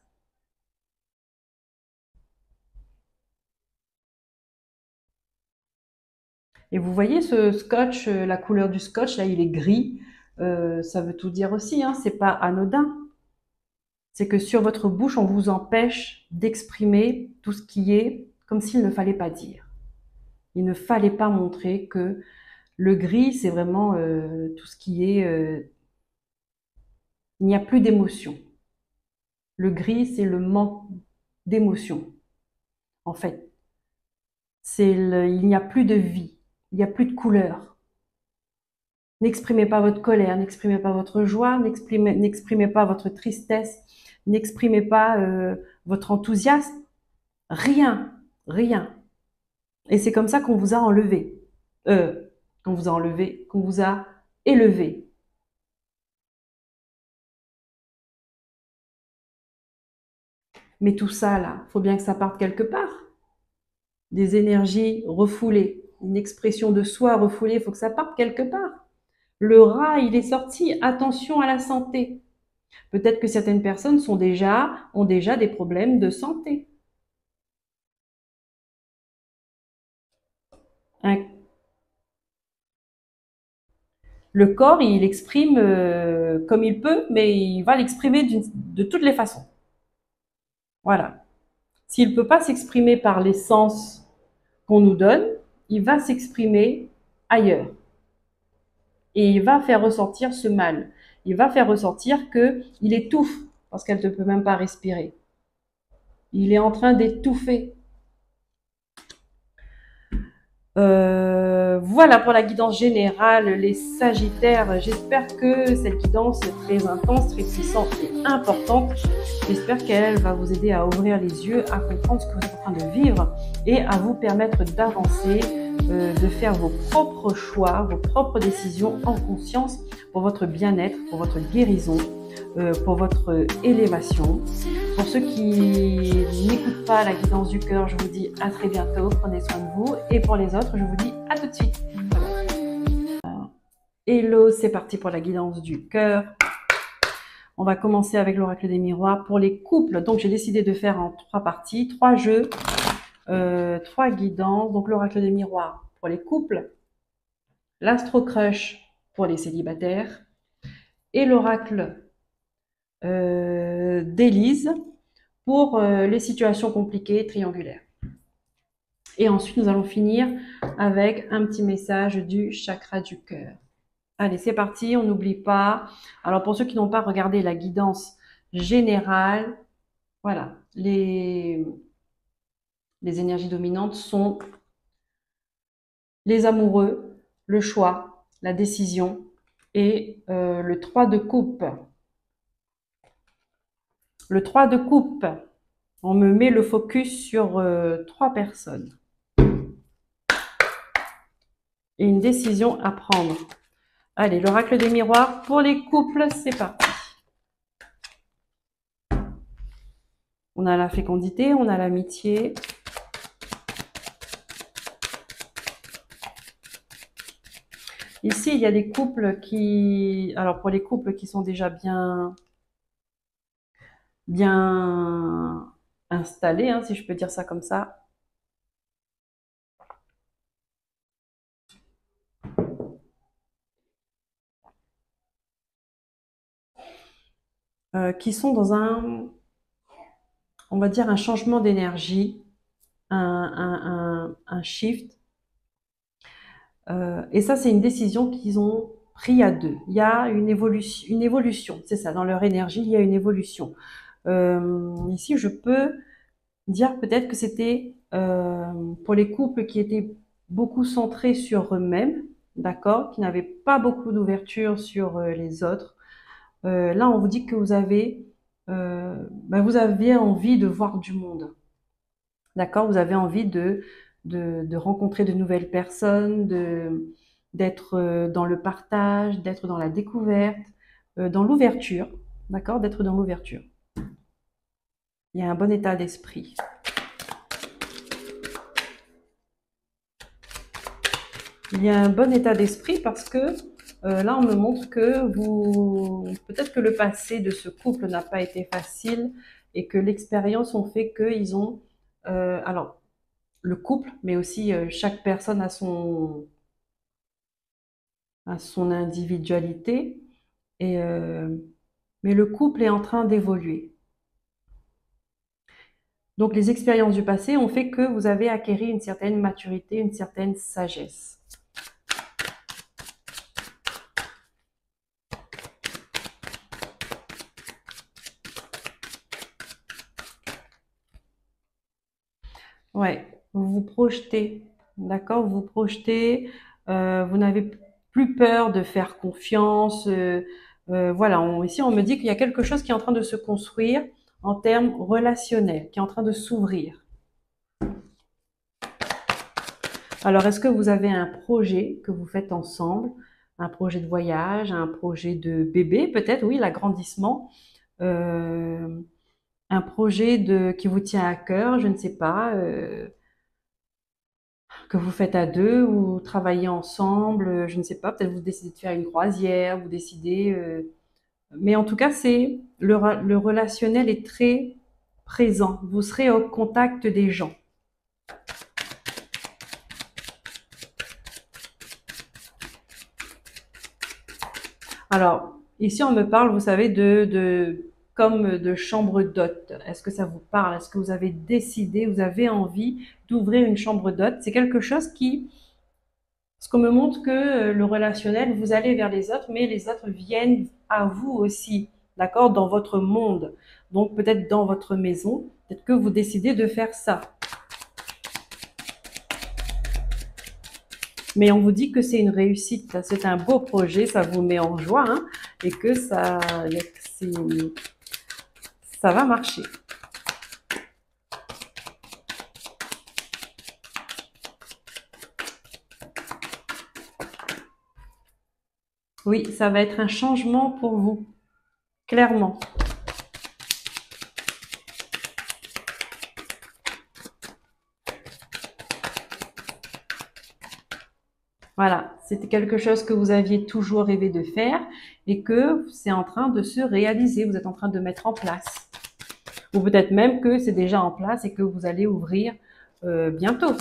Et vous voyez ce scotch, la couleur du scotch, là, il est gris. Ça veut tout dire aussi, hein, c'est pas anodin. C'est que sur votre bouche, on vous empêche d'exprimer tout ce qui est comme s'il ne fallait pas dire. Il ne fallait pas montrer que le gris, c'est vraiment tout ce qui est... il n'y a plus d'émotion. Le gris, c'est le manque d'émotion. En fait, il n'y a plus de vie, il n'y a plus de couleur. N'exprimez pas votre colère, n'exprimez pas votre joie, n'exprimez pas votre tristesse, n'exprimez pas votre enthousiasme. Rien, rien. Et c'est comme ça qu'on vous a enlevé. Qu'on vous a enlevé, qu'on vous a élevé. Mais tout ça, là, faut bien que ça parte quelque part. Des énergies refoulées, une expression de soi refoulée, il faut que ça parte quelque part. Le rat, il est sorti, attention à la santé. Peut-être que certaines personnes ont déjà des problèmes de santé. Le corps, il exprime comme il peut, mais il va l'exprimer de toutes les façons. Voilà. S'il ne peut pas s'exprimer par les sens qu'on nous donne, il va s'exprimer ailleurs. Et il va faire ressortir ce mal. Il va faire ressortir qu'il étouffe, parce qu'elle ne peut même pas respirer. Il est en train d'étouffer. Voilà pour la guidance générale, les Sagittaires. J'espère que cette guidance très intense, très puissante et importante, j'espère qu'elle va vous aider à ouvrir les yeux, à comprendre ce que vous êtes en train de vivre et à vous permettre d'avancer, de faire vos propres choix, vos propres décisions en conscience pour votre bien-être, pour votre guérison, pour votre élévation. Pour ceux qui n'écoutent pas la guidance du cœur, je vous dis à très bientôt, prenez soin de vous. Et pour les autres, je vous dis à tout de suite. Hello, c'est parti pour la guidance du cœur. On va commencer avec l'oracle des miroirs pour les couples. Donc j'ai décidé de faire en 3 parties, 3 jeux, 3 guidances. Donc l'oracle des miroirs pour les couples, l'astro crush pour les célibataires et l'oracle d'Élise pour les situations compliquées triangulaires. Et ensuite, nous allons finir avec un petit message du chakra du cœur. Allez, c'est parti, on n'oublie pas. Alors, pour ceux qui n'ont pas regardé la guidance générale, voilà, les énergies dominantes sont les amoureux, le choix, la décision et le 3 de coupe. Le 3 de coupe, on me met le focus sur 3 personnes et une décision à prendre. Allez, l'oracle des miroirs pour les couples, c'est parti. On a la fécondité, on a l'amitié. Ici, il y a des couples qui... Alors, pour les couples qui sont déjà bien installés, hein, si je peux dire ça comme ça, qui sont dans on va dire, un changement d'énergie, un shift. Et ça, c'est une décision qu'ils ont pris à deux. Il y a une évolution, c'est ça, dans leur énergie, il y a une évolution. Ici, je peux dire peut-être que c'était pour les couples qui étaient beaucoup centrés sur eux-mêmes, d'accord, qui n'avaient pas beaucoup d'ouverture sur les autres. Là, on vous dit que vous avez envie de voir du monde, d'accord, vous avez envie de rencontrer de nouvelles personnes, d'être dans le partage, d'être dans la découverte, dans l'ouverture, d'accord, d'être dans l'ouverture. Il y a un bon état d'esprit. Il y a un bon état d'esprit parce que là, on me montre que peut-être que le passé de ce couple n'a pas été facile et que l'expérience ont fait qu'ils ont, alors, le couple, mais aussi chaque personne a son individualité, et, mais le couple est en train d'évoluer. Donc, les expériences du passé ont fait que vous avez acquéri une certaine maturité, une certaine sagesse. Ouais, vous vous projetez, d'accord? Vous vous projetez, vous n'avez plus peur de faire confiance. Voilà, ici on me dit qu'il y a quelque chose qui est en train de se construire en termes relationnels, qui est en train de s'ouvrir. Alors, est-ce que vous avez un projet que vous faites ensemble? Un projet de voyage, un projet de bébé, peut-être, oui, l'agrandissement. Euh, un projet qui vous tient à cœur, je ne sais pas. Que vous faites à deux ou travaillez ensemble, je ne sais pas, peut-être vous décidez de faire une croisière, vous décidez, mais en tout cas, le relationnel est très présent. Vous serez au contact des gens. Alors, ici, on me parle, vous savez, comme de chambre d'hôte. Est-ce que ça vous parle? Est-ce que vous avez décidé, vous avez envie d'ouvrir une chambre d'hôte? C'est quelque chose parce qu'on me montre que le relationnel, vous allez vers les autres, mais les autres viennent à vous aussi, d'accord, dans votre monde. Donc peut-être dans votre maison, peut-être que vous décidez de faire ça. Mais on vous dit que c'est une réussite, c'est un beau projet, ça vous met en joie, hein, et que ça va marcher. Oui, ça va être un changement pour vous, clairement. Voilà, c'était quelque chose que vous aviez toujours rêvé de faire et que c'est en train de se réaliser, vous êtes en train de mettre en place. Ou peut-être même que c'est déjà en place et que vous allez ouvrir bientôt.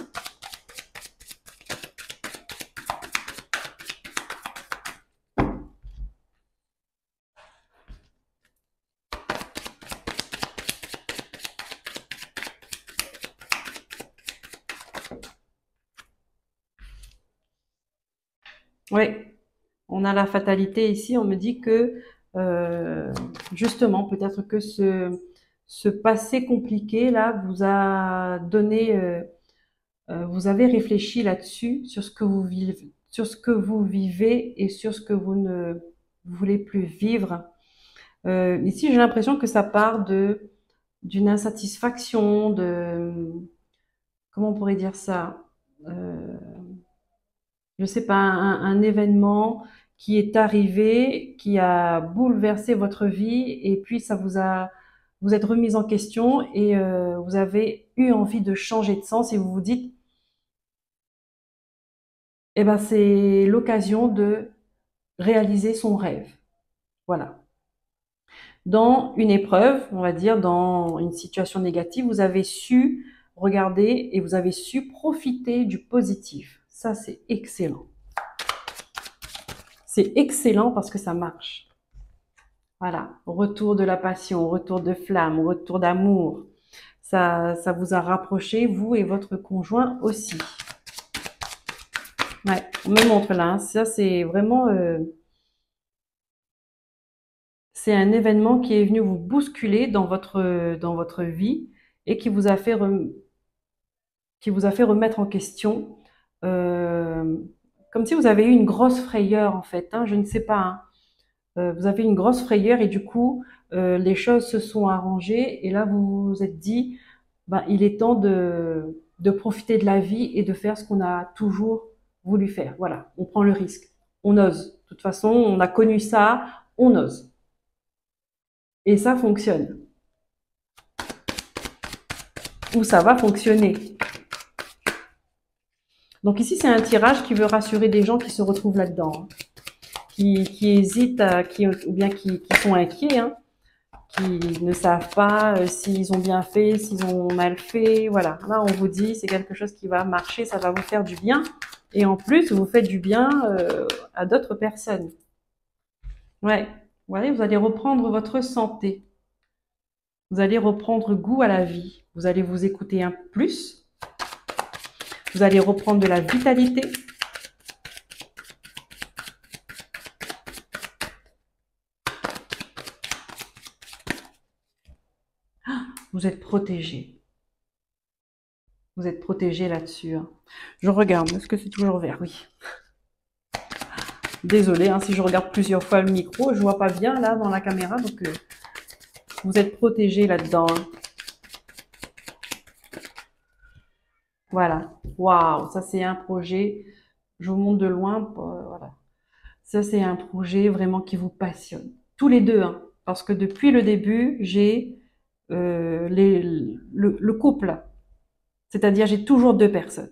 Oui, on a la fatalité ici. On me dit que justement, peut-être que ce passé compliqué là vous a donné, vous avez réfléchi là-dessus sur ce que vous vivez, sur ce que vous vivez et sur ce que vous ne voulez plus vivre. Ici, j'ai l'impression que ça part de d'une insatisfaction, de comment on pourrait dire ça? Euh, je sais pas, un événement qui est arrivé, qui a bouleversé votre vie, et puis ça vous êtes remise en question et vous avez eu envie de changer de sens et vous vous dites, eh ben c'est l'occasion de réaliser son rêve. Voilà. Dans une épreuve, on va dire, dans une situation négative, vous avez su regarder et vous avez su profiter du positif. Ça, c'est excellent. C'est excellent parce que ça marche. Voilà, retour de la passion, retour de flamme, retour d'amour. Ça vous a rapproché, vous et votre conjoint aussi. Ouais, on me montre là, hein. Ça c'est vraiment, c'est un événement qui est venu vous bousculer dans votre vie et qui vous a fait qui vous a fait remettre en question, euh, comme si vous avez eu une grosse frayeur en fait, hein, je ne sais pas, hein. Vous avez une grosse frayeur et du coup, les choses se sont arrangées et là vous vous êtes dit, ben, il est temps de profiter de la vie et de faire ce qu'on a toujours voulu faire. Voilà, on prend le risque, on ose. De toute façon, on a connu ça, on ose. Et ça fonctionne. Ou ça va fonctionner. Donc ici, c'est un tirage qui veut rassurer des gens qui se retrouvent là-dedans, hein, qui hésitent, ou bien qui sont inquiets, hein, qui ne savent pas s'ils ont bien fait, s'ils ont mal fait. Voilà, là on vous dit c'est quelque chose qui va marcher, ça va vous faire du bien. Et en plus, vous faites du bien à d'autres personnes. Ouais, vous allez reprendre votre santé. Vous allez reprendre goût à la vie. Vous allez vous écouter un peu plus. Vous allez reprendre de la vitalité. Vous êtes protégé. Vous êtes protégé là-dessus, hein. Je regarde. Est-ce que c'est toujours vert? Oui. Désolée, hein, si je regarde plusieurs fois le micro, je vois pas bien là dans la caméra, donc vous êtes protégé là-dedans, hein. Voilà. Waouh, ça c'est un projet. Je vous montre de loin. Voilà. Ça c'est un projet vraiment qui vous passionne. Tous les deux, hein, parce que depuis le début, j'ai le couple. C'est-à-dire j'ai toujours deux personnes.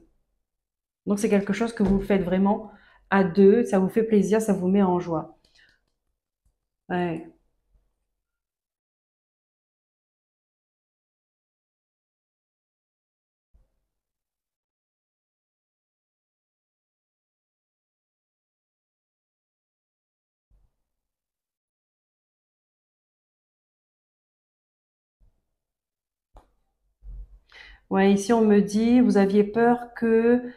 Donc c'est quelque chose que vous faites vraiment à deux. Ça vous fait plaisir, ça vous met en joie. Ouais. Ouais, ici on me dit, vous aviez peur que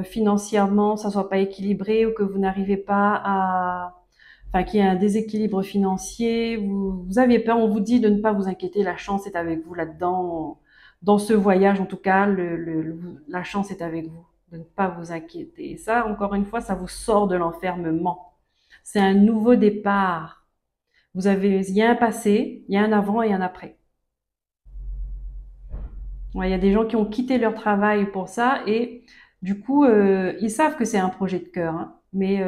financièrement ça soit pas équilibré ou que vous n'arrivez pas à, enfin qu'il y ait un déséquilibre financier. Vous aviez peur, on vous dit de ne pas vous inquiéter, la chance est avec vous là-dedans, dans ce voyage en tout cas, la chance est avec vous, de ne pas vous inquiéter. Et ça, encore une fois, ça vous sort de l'enfermement. C'est un nouveau départ. Il y a un passé, il y a un avant et un après. Ouais, il y a des gens qui ont quitté leur travail pour ça et du coup, ils savent que c'est un projet de cœur, hein, mais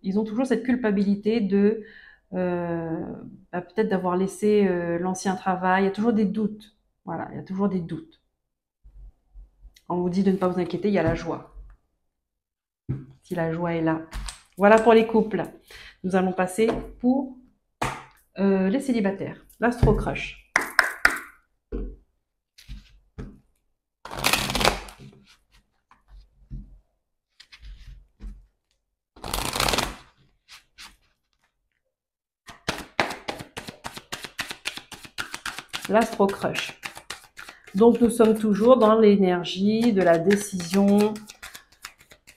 ils ont toujours cette culpabilité de euh, peut-être d'avoir laissé l'ancien travail. Il y a toujours des doutes. Voilà, il y a toujours des doutes. On vous dit de ne pas vous inquiéter, il y a la joie. Si la joie est là. Voilà pour les couples. Nous allons passer pour les célibataires. L'astro crush. L'astro crush. Donc nous sommes toujours dans l'énergie de la décision,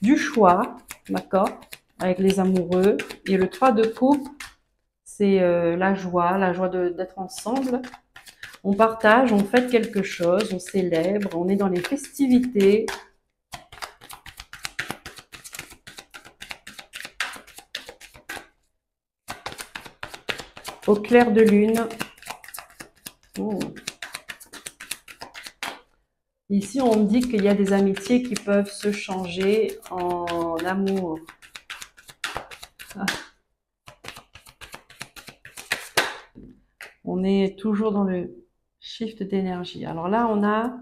du choix, d'accord? avec les amoureux. Et le 3 de coupe, c'est la joie d'être ensemble. On partage, on fête quelque chose, on célèbre, on est dans les festivités. Au clair de lune. Oh. Ici, on me dit qu'il y a des amitiés qui peuvent se changer en amour. Ah. On est toujours dans le shift d'énergie. Alors là, on a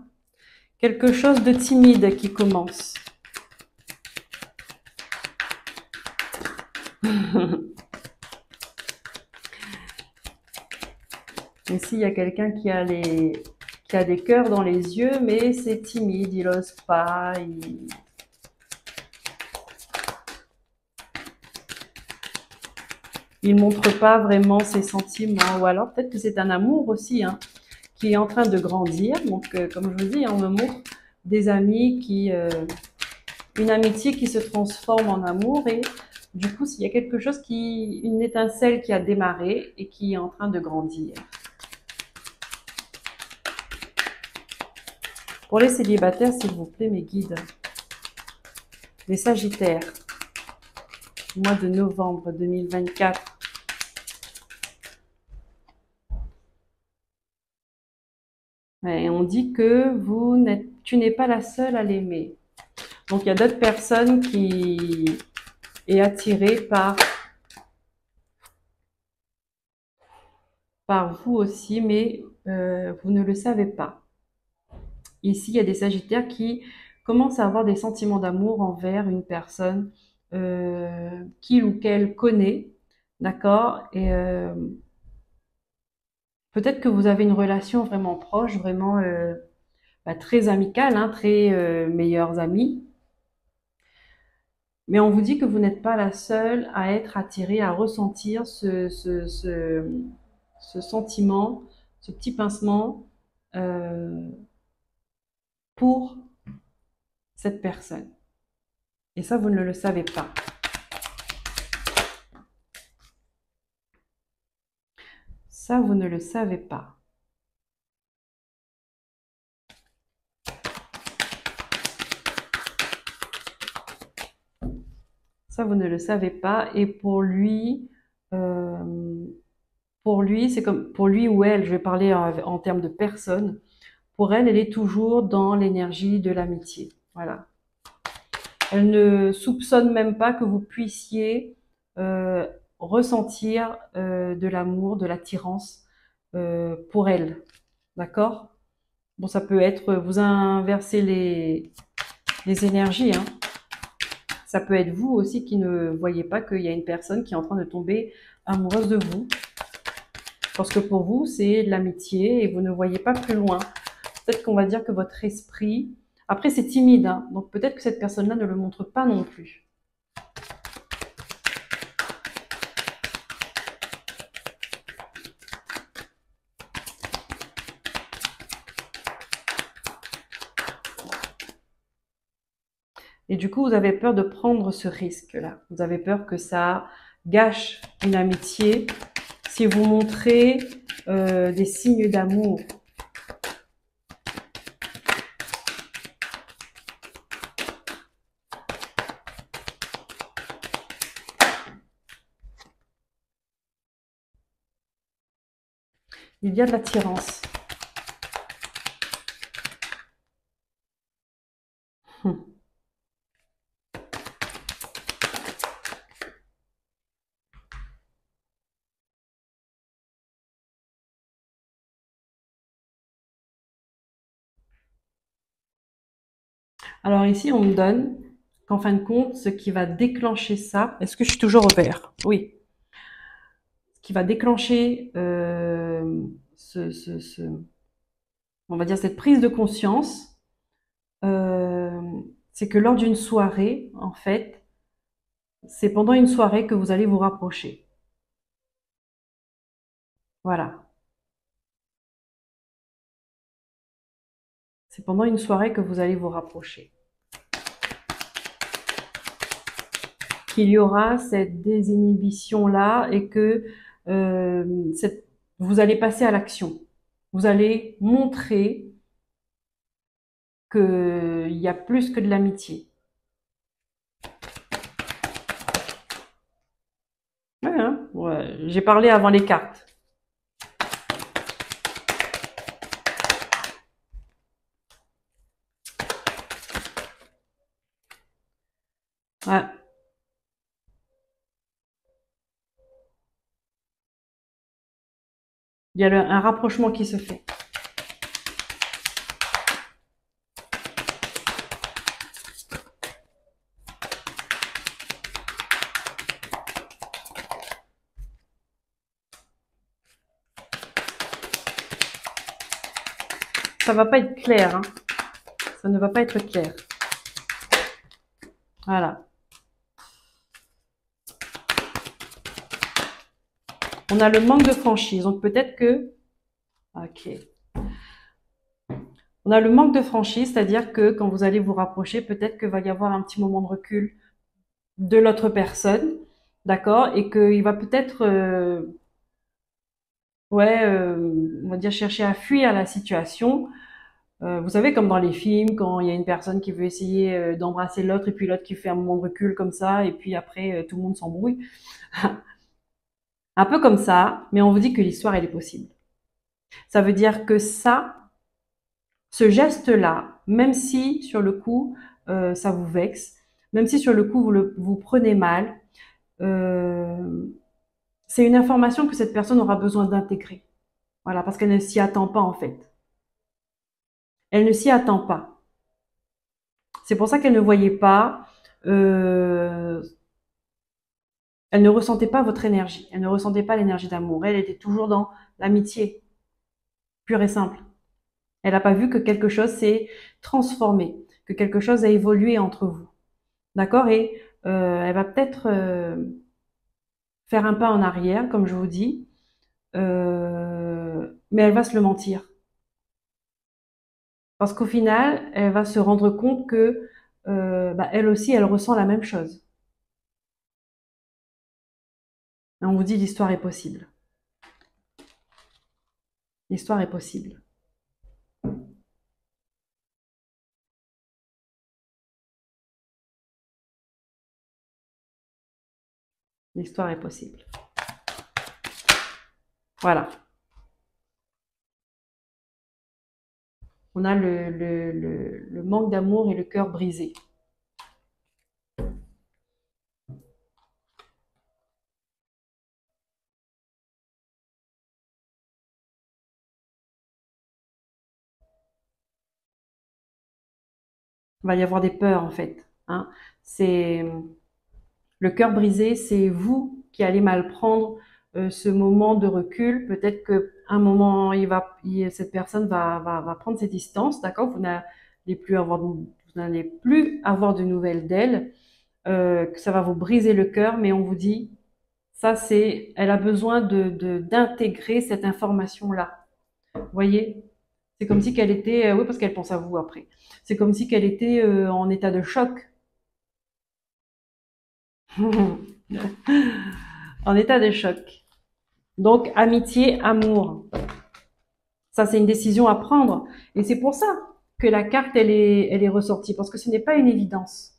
quelque chose de timide qui commence. Ici, il y a quelqu'un qui a des cœurs dans les yeux, mais c'est timide, il n'ose pas. Il montre pas vraiment ses sentiments. Ou alors, peut-être que c'est un amour aussi, hein, qui est en train de grandir. Donc, comme je vous dis, on me montre des amis une amitié qui se transforme en amour et du coup, s'il y a quelque chose une étincelle qui a démarré et qui est en train de grandir. Pour les célibataires, s'il vous plaît, mes guides. Les Sagittaires, mois de novembre 2024. Et on dit que tu n'es pas la seule à l'aimer. Donc, il y a d'autres personnes qui est attirée par vous aussi, mais vous ne le savez pas. Ici, il y a des Sagittaires qui commencent à avoir des sentiments d'amour envers une personne qu'il ou qu'elle connaît, d'accord? Et peut-être que vous avez une relation vraiment proche, vraiment très amicale, hein, très meilleurs amis. Mais on vous dit que vous n'êtes pas la seule à être attirée, à ressentir ce sentiment, ce petit pincement pour cette personne. Et ça, vous ne le savez pas. Ça, vous ne le savez pas. Ça, vous ne le savez pas. Et pour lui, c'est comme pour lui ou elle, je vais parler en termes de personne. Pour elle, elle est toujours dans l'énergie de l'amitié. Voilà. Elle ne soupçonne même pas que vous puissiez ressentir de l'amour, de l'attirance pour elle. D'accord? Bon, ça peut être, vous inversez les énergies, hein. Ça peut être vous aussi qui ne voyez pas qu'il y a une personne qui est en train de tomber amoureuse de vous. Parce que pour vous, c'est de l'amitié et vous ne voyez pas plus loin. Peut-être qu'on va dire que votre esprit... Après, c'est timide, hein, donc peut-être que cette personne-là ne le montre pas non plus. Et du coup, vous avez peur de prendre ce risque-là. Vous avez peur que ça gâche une amitié si vous montrez des signes d'amour. Il y a de l'attirance. Alors ici, on me donne qu'en fin de compte, ce qui va déclencher ça... Est-ce que je suis toujours au vert? Oui. Ce qui va déclencher on va dire cette prise de conscience, c'est que lors d'une soirée, en fait, c'est pendant une soirée que vous allez vous rapprocher. Voilà. C'est pendant une soirée que vous allez vous rapprocher. qu'il y aura cette désinhibition-là et que vous allez passer à l'action. Vous allez montrer qu'il y a plus que de l'amitié. Ouais, hein, ouais, j'ai parlé avant les cartes. Ouais. Il y a un rapprochement qui se fait. Ça va pas être clair, hein. Ça ne va pas être clair. Voilà. On a le manque de franchise. Donc peut-être que... Ok. On a le manque de franchise, c'est-à-dire que quand vous allez vous rapprocher, peut-être que va y avoir un petit moment de recul de l'autre personne, d'accord, et qu'il va peut-être, ouais, on va dire chercher à fuir la situation. Vous savez, comme dans les films, quand il y a une personne qui veut essayer d'embrasser l'autre et puis l'autre qui fait un moment de recul comme ça, et puis après tout le monde s'embrouille. Un peu comme ça, mais on vous dit que l'histoire elle est possible. Ça veut dire que ça, ce geste-là, même si sur le coup ça vous vexe, même si sur le coup vous prenez mal, euh, c'est une information que cette personne aura besoin d'intégrer. Voilà, parce qu'elle ne s'y attend pas en fait. Elle ne s'y attend pas. C'est pour ça qu'elle ne voyait pas, euh, elle ne ressentait pas votre énergie. Elle ne ressentait pas l'énergie d'amour. Elle était toujours dans l'amitié, pure et simple. Elle n'a pas vu que quelque chose s'est transformé, que quelque chose a évolué entre vous. D'accord. Et elle va peut-être faire un pas en arrière, comme je vous dis, mais elle va se le mentir. Parce qu'au final, elle va se rendre compte que elle aussi, elle ressent la même chose. Et on vous dit l'histoire est possible. L'histoire est possible. L'histoire est possible. Voilà. On a le manque d'amour et le cœur brisé. Il va y avoir des peurs en fait. Hein. C'est le cœur brisé, c'est vous qui allez mal prendre ce moment de recul. Peut-être que un moment, cette personne va prendre ses distances, d'accord. Vous n'allez plus avoir de nouvelles d'elle. Que ça va vous briser le cœur, mais on vous dit, ça c'est, elle a besoin d'intégrer cette information-là. Vous voyez, c'est comme si qu'elle était, oui, parce qu'elle pense à vous après. C'est comme si qu'elle était en état de choc. En état de choc. Donc, amitié, amour. Ça, c'est une décision à prendre. Et c'est pour ça que la carte, elle est ressortie. Parce que ce n'est pas une évidence.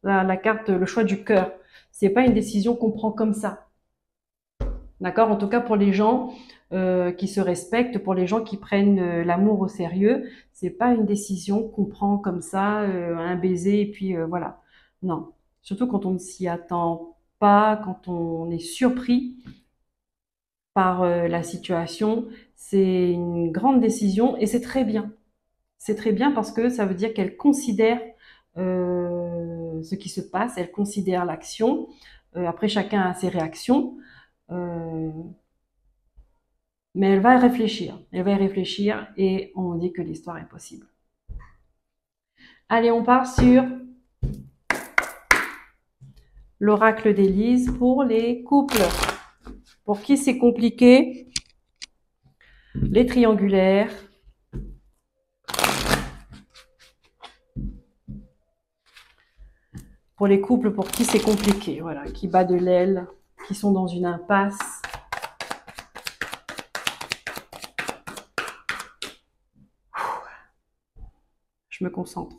La carte, le choix du cœur. C'est pas une décision qu'on prend comme ça. D'accord? En tout cas, pour les gens qui se respectent, pour les gens qui prennent l'amour au sérieux, c'est pas une décision qu'on prend comme ça, un baiser et puis voilà. Non. Surtout quand on ne s'y attend pas, quand on est surpris par la situation, c'est une grande décision et c'est très bien. C'est très bien parce que ça veut dire qu'elle considère ce qui se passe, elle considère l'action. Après, chacun a ses réactions. Euh, Mais elle va y réfléchir. Elle va y réfléchir et on dit que l'histoire est possible. Allez, on part sur l'oracle d'Élise pour les couples. Pour qui c'est compliqué, les triangulaires. Pour les couples pour qui c'est compliqué, voilà, qui bat de l'aile, qui sont dans une impasse. Je me concentre.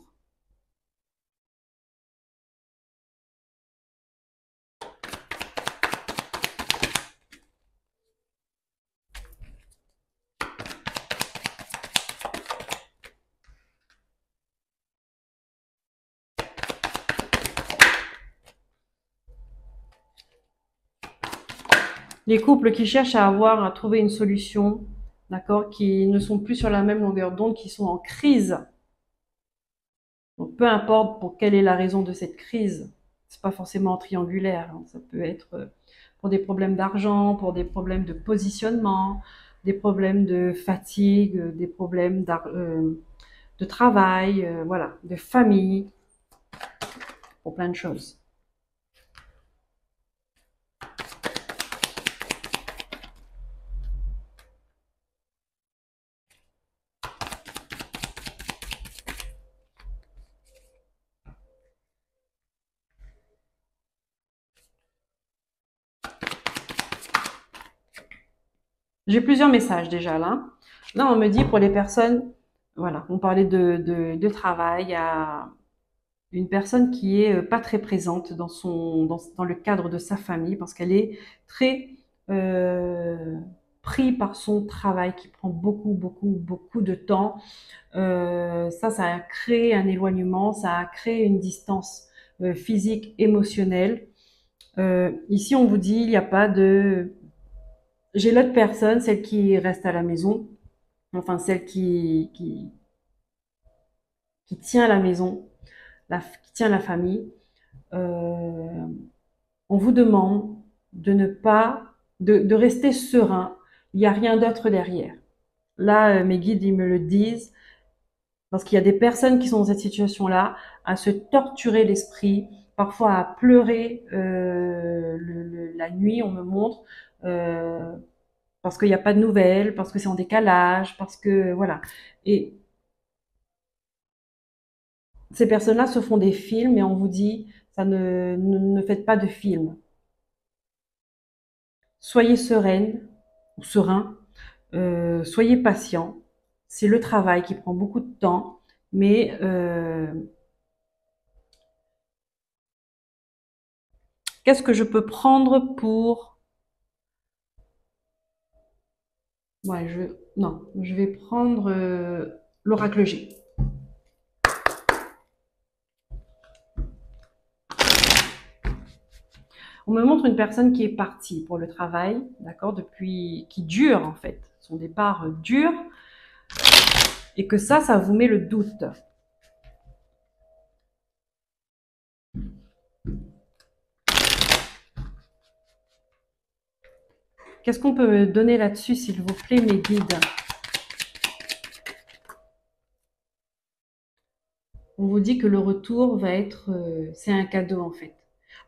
Les couples qui cherchent à trouver une solution, d'accord, qui ne sont plus sur la même longueur d'onde, qui sont en crise. Donc, peu importe pour quelle est la raison de cette crise, c'est pas forcément triangulaire, hein. Ça peut être pour des problèmes d'argent, pour des problèmes de positionnement, des problèmes de fatigue, des problèmes de travail, voilà, de famille, pour plein de choses. J'ai plusieurs messages déjà là. Là, on me dit pour les personnes, voilà, on parlait de travail, il y a une personne qui est pas très présente dans le cadre de sa famille parce qu'elle est très pris par son travail qui prend beaucoup de temps. Ça a créé un éloignement, ça a créé une distance physique, émotionnelle. Ici, on vous dit, il n'y a pas de... J'ai l'autre personne, celle qui reste à la maison, enfin celle qui tient la maison, qui tient la famille. On vous demande de ne pas, de rester serein. Il n'y a rien d'autre derrière. Là, mes guides, ils me le disent, parce qu'il y a des personnes qui sont dans cette situation-là, à se torturer l'esprit, parfois à pleurer la nuit, on me montre, parce qu'il n'y a pas de nouvelles, parce que c'est en décalage, parce que voilà. Et ces personnes-là se font des films et on vous dit, ça ne faites pas de films. Soyez sereine ou serein, soyez patient. C'est le travail qui prend beaucoup de temps, mais qu'est-ce que je peux prendre pour... Ouais, non, je vais prendre l'oracle G. On me montre une personne qui est partie pour le travail, d'accord, qui dure en fait. Son départ dure et que ça vous met le doute. Qu'est-ce qu'on peut me donner là-dessus, s'il vous plaît, mes guides? On vous dit que le retour va être... c'est un cadeau, en fait.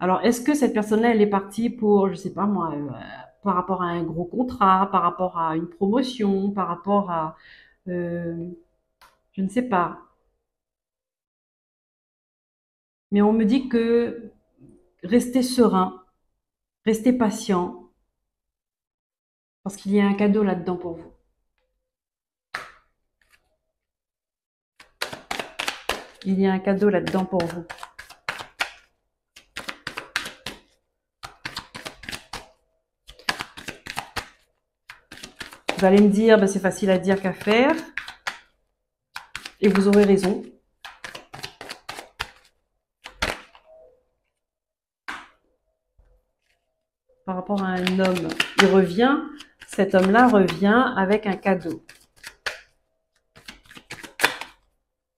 Alors, est-ce que cette personne-là, elle est partie pour, je sais pas moi, par rapport à un gros contrat, par rapport à une promotion, par rapport à... je ne sais pas. Mais on me dit que restez serein, restez patient, parce qu'il y a un cadeau là-dedans pour vous. Il y a un cadeau là-dedans pour vous. Vous allez me dire, ben, c'est facile à dire qu'à faire. Et vous aurez raison. Par rapport à un homme, il revient, cet homme-là revient avec un cadeau.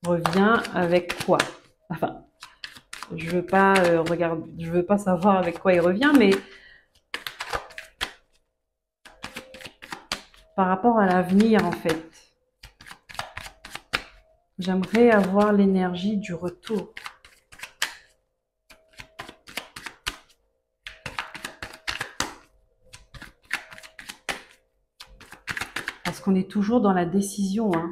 Revient avec quoi? Enfin, je veux pas je veux pas savoir avec quoi il revient, mais par rapport à l'avenir, en fait. J'aimerais avoir l'énergie du retour. Parce qu'on est toujours dans la décision, hein.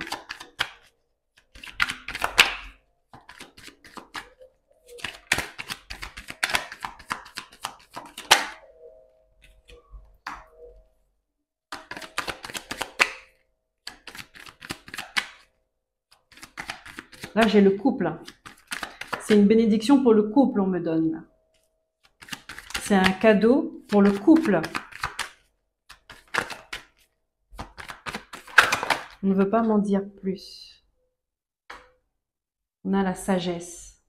Là, j'ai le couple. C'est une bénédiction pour le couple, on me donne. C'est un cadeau pour le couple. On ne veut pas m'en dire plus. On a la sagesse.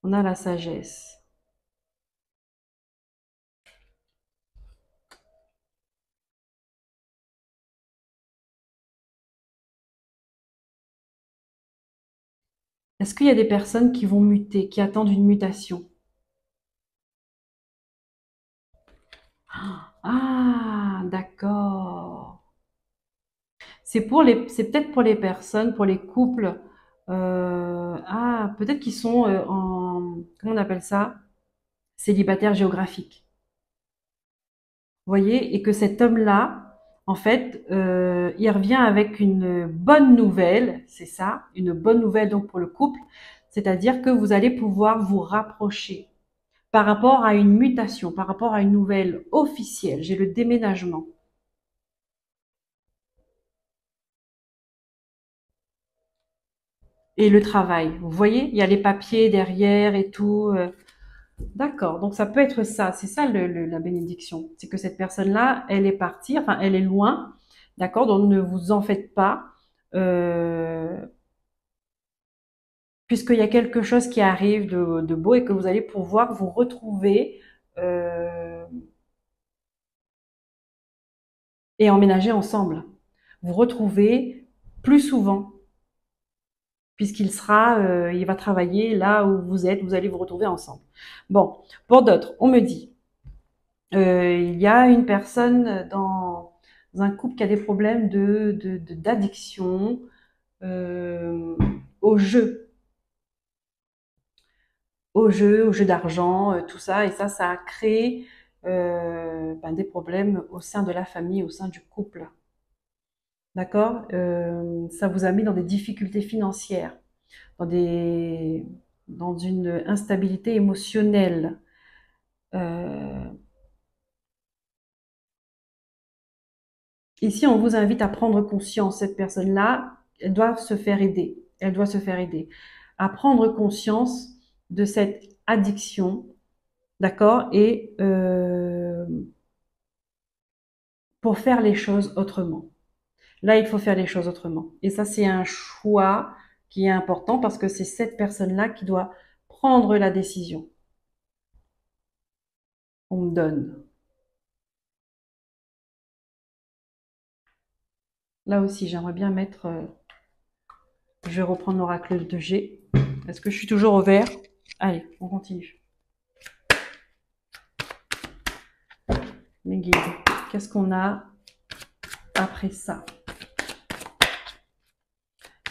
On a la sagesse. Est-ce qu'il y a des personnes qui vont muter, qui attendent une mutation? Ah, d'accord. C'est peut-être pour les personnes, pour les couples. Peut-être qu'ils sont comment on appelle ça? Célibataires géographiques. Vous voyez, et que cet homme-là, en fait, il revient avec une bonne nouvelle, c'est ça, une bonne nouvelle donc pour le couple, c'est-à-dire que vous allez pouvoir vous rapprocher par rapport à une mutation, par rapport à une nouvelle officielle. J'ai le déménagement. Et le travail. Vous voyez, il y a les papiers derrière et tout. D'accord, donc ça peut être ça. C'est ça la bénédiction. C'est que cette personne-là, elle est partie, enfin, elle est loin. D'accord, donc ne vous en faites pas. Euh, Puisqu'il y a quelque chose qui arrive de beau et que vous allez pouvoir vous retrouver euh, et emménager ensemble. Vous retrouver plus souvent. Il va travailler là où vous êtes, vous allez vous retrouver ensemble. Bon, pour d'autres, on me dit, il y a une personne dans un couple qui a des problèmes d'addiction euh, au jeu, au jeu d'argent, tout ça, et ça a créé des problèmes au sein de la famille, au sein du couple. D'accord? Ça vous a mis dans des difficultés financières, dans des, dans une instabilité émotionnelle. Euh, Ici, on vous invite à prendre conscience. Cette personne-là, elle doit se faire aider. Elle doit se faire aider à prendre conscience de cette addiction, d'accord? Et pour faire les choses autrement. Là, il faut faire les choses autrement. Et ça, c'est un choix qui est important parce que c'est cette personne-là qui doit prendre la décision. On me donne. Là aussi, j'aimerais bien mettre. Je vais reprendre l'oracle de G. Est-ce que je suis toujours au vert? Allez, on continue. Mes guides, qu'est-ce qu'on a après ça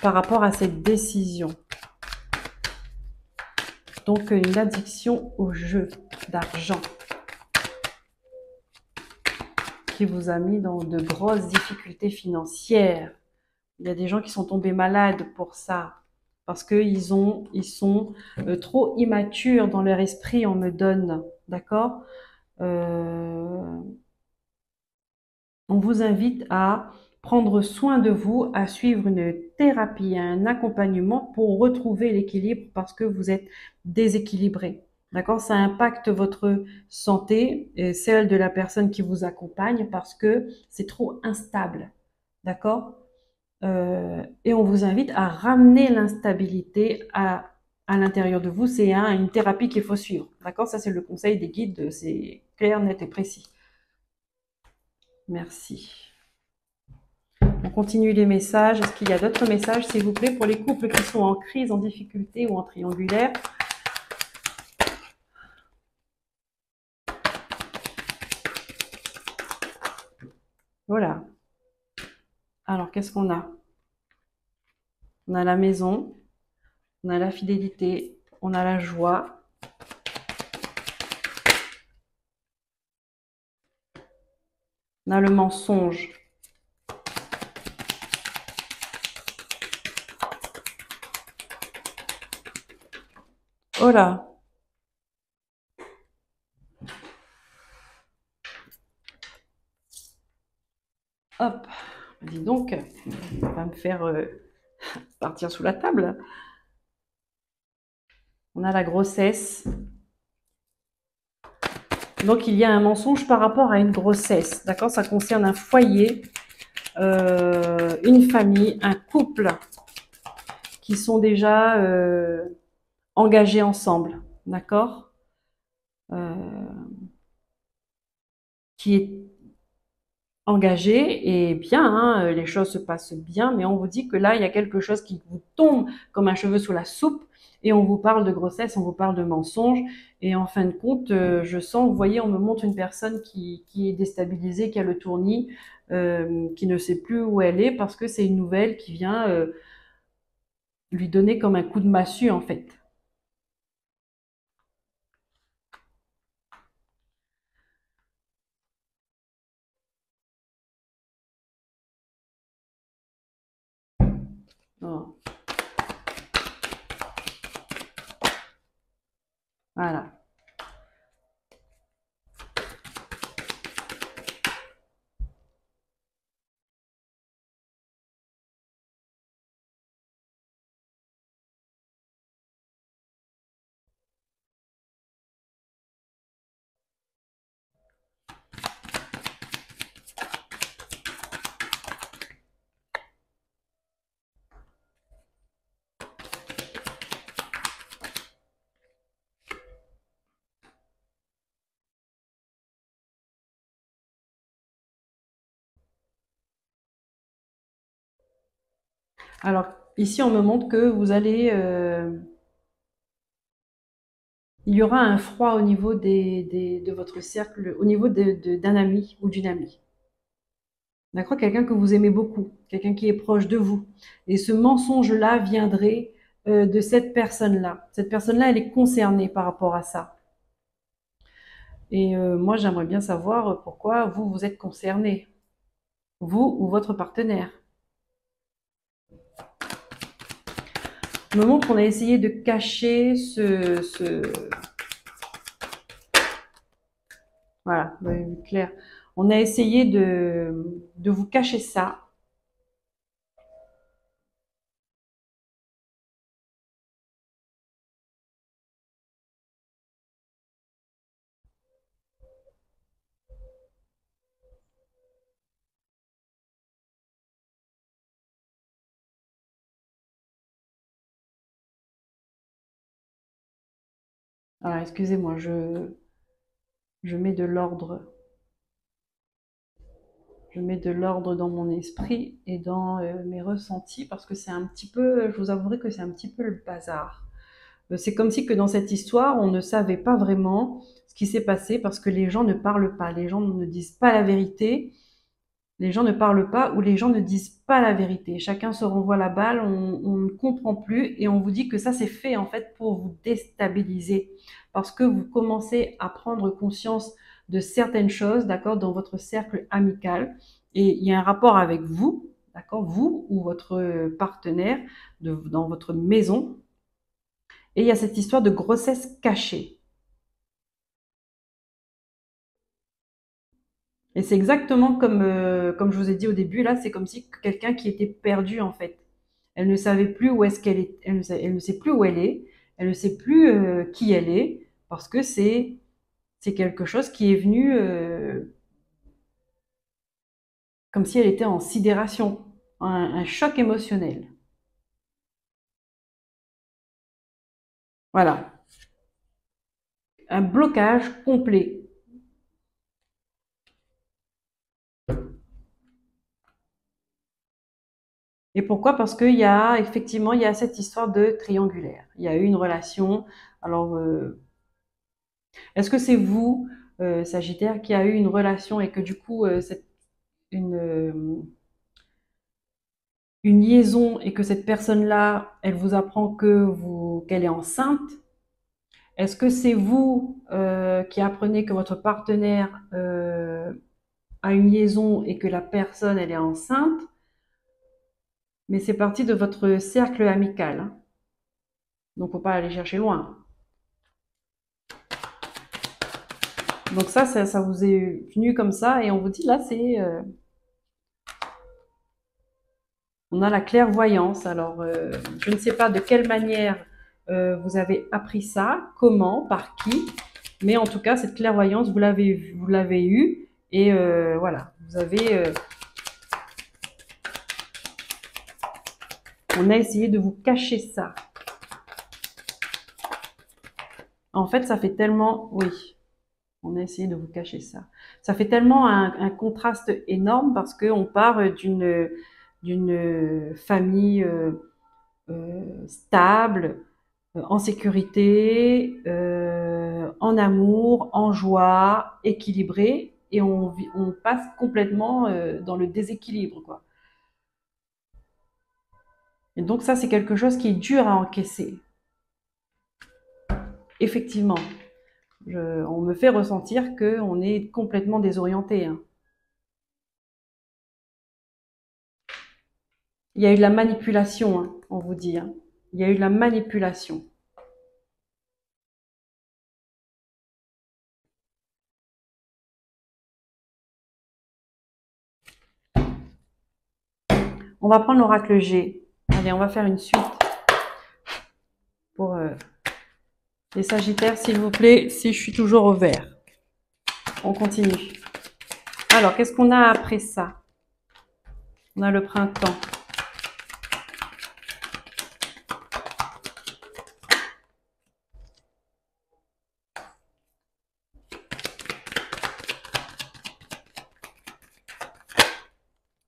par rapport à cette décision? Donc, une addiction au jeu d'argent qui vous a mis dans de grosses difficultés financières. Il y a des gens qui sont tombés malades pour ça, parce qu'ils sont trop immatures dans leur esprit, on me donne, d'accord? On vous invite à prendre soin de vous, à suivre une thérapie, un accompagnement pour retrouver l'équilibre parce que vous êtes déséquilibré. D'accord? Ça impacte votre santé et celle de la personne qui vous accompagne parce que c'est trop instable. D'accord? Et on vous invite à ramener l'instabilité à l'intérieur de vous. C'est une thérapie qu'il faut suivre. D'accord? Ça, c'est le conseil des guides. C'est clair, net et précis. Merci. On continue les messages. Est-ce qu'il y a d'autres messages, s'il vous plaît, pour les couples qui sont en crise, en difficulté ou en triangulaire? Voilà. Alors, qu'est-ce qu'on a? On a la maison, on a la fidélité, on a la joie. On a le mensonge. Oh là! Hop! Dis donc, on va me faire partir sous la table. On a la grossesse. Donc, il y a un mensonge par rapport à une grossesse. D'accord? Ça concerne un foyer, une famille, un couple qui sont déjà engagés ensemble. D'accord? Qui est engagé et bien, hein, les choses se passent bien, mais on vous dit que là, il y a quelque chose qui vous tombe comme un cheveu sous la soupe et on vous parle de grossesse, on vous parle de mensonges et en fin de compte, je sens, vous voyez, on me montre une personne qui est déstabilisée, qui a le tournis, qui ne sait plus où elle est parce que c'est une nouvelle qui vient lui donner comme un coup de massue en fait. Oh, voilà. Alors, ici, on me montre que vous allez il y aura un froid au niveau de votre cercle, au niveau d'un ami ou d'une amie. D'accord? Quelqu'un que vous aimez beaucoup, quelqu'un qui est proche de vous. Et ce mensonge-là viendrait de cette personne-là. Cette personne-là, elle est concernée par rapport à ça. Et moi, j'aimerais bien savoir pourquoi vous, vous êtes concerné. Vous ou votre partenaire. On me montre qu'on a essayé de cacher voilà, clair. On a essayé de vous cacher ça. Alors, excusez-moi, je mets de l'ordre. Je mets de l'ordre dans mon esprit et dans mes ressentis parce que c'est un petit peu, je vous avouerai que c'est un petit peu le bazar. C'est comme si que dans cette histoire, on ne savait pas vraiment ce qui s'est passé parce que les gens ne parlent pas, les gens ne disent pas la vérité, les gens ne parlent pas ou les gens ne disent pas la vérité. Chacun se renvoie la balle, on ne comprend plus et on vous dit que ça c'est fait en fait pour vous déstabiliser parce que vous commencez à prendre conscience de certaines choses, d'accord, dans votre cercle amical et il y a un rapport avec vous, d'accord, vous ou votre partenaire dans votre maison et il y a cette histoire de grossesse cachée. Et c'est exactement comme, comme je vous ai dit au début, là, c'est comme si quelqu'un qui était perdu, en fait. Elle ne savait plus où est-ce qu'elle est, elle ne sait plus où elle ne sait plus qui elle est, parce que c'est quelque chose qui est venu comme si elle était en sidération, un choc émotionnel. Voilà, un blocage complet. Et pourquoi? Parce qu'il y a effectivement, il y a cette histoire de triangulaire. Il y a eu une relation. Alors, est-ce que c'est vous, Sagittaire, qui a eu une relation et que du coup, une liaison et que cette personne-là, elle vous apprend qu'elle est enceinte? Est-ce que c'est vous qui apprenez que votre partenaire a une liaison et que la personne, elle est enceinte? Mais c'est parti de votre cercle amical, hein. Donc, faut pas aller chercher loin. Donc ça vous est venu comme ça et on vous dit là, c'est On a la clairvoyance. Alors, je ne sais pas de quelle manière vous avez appris ça, comment, par qui, mais en tout cas, cette clairvoyance, vous l'avez eue. Et voilà, on a essayé de vous cacher ça. En fait, ça fait tellement, oui, on a essayé de vous cacher ça. Ça fait tellement un contraste énorme parce qu'on part d'une famille stable, en sécurité, en amour, en joie, équilibrée, et on passe complètement dans le déséquilibre, quoi. Et donc ça, c'est quelque chose qui est dur à encaisser. Effectivement, on me fait ressentir qu'on est complètement désorienté, hein. Il y a eu de la manipulation, hein, on vous dit, hein. Il y a eu de la manipulation. On va prendre l'oracle G. Allez, on va faire une suite pour les Sagittaires, s'il vous plaît, si je suis toujours au vert. On continue. Alors, qu'est-ce qu'on a après ça? On a le printemps.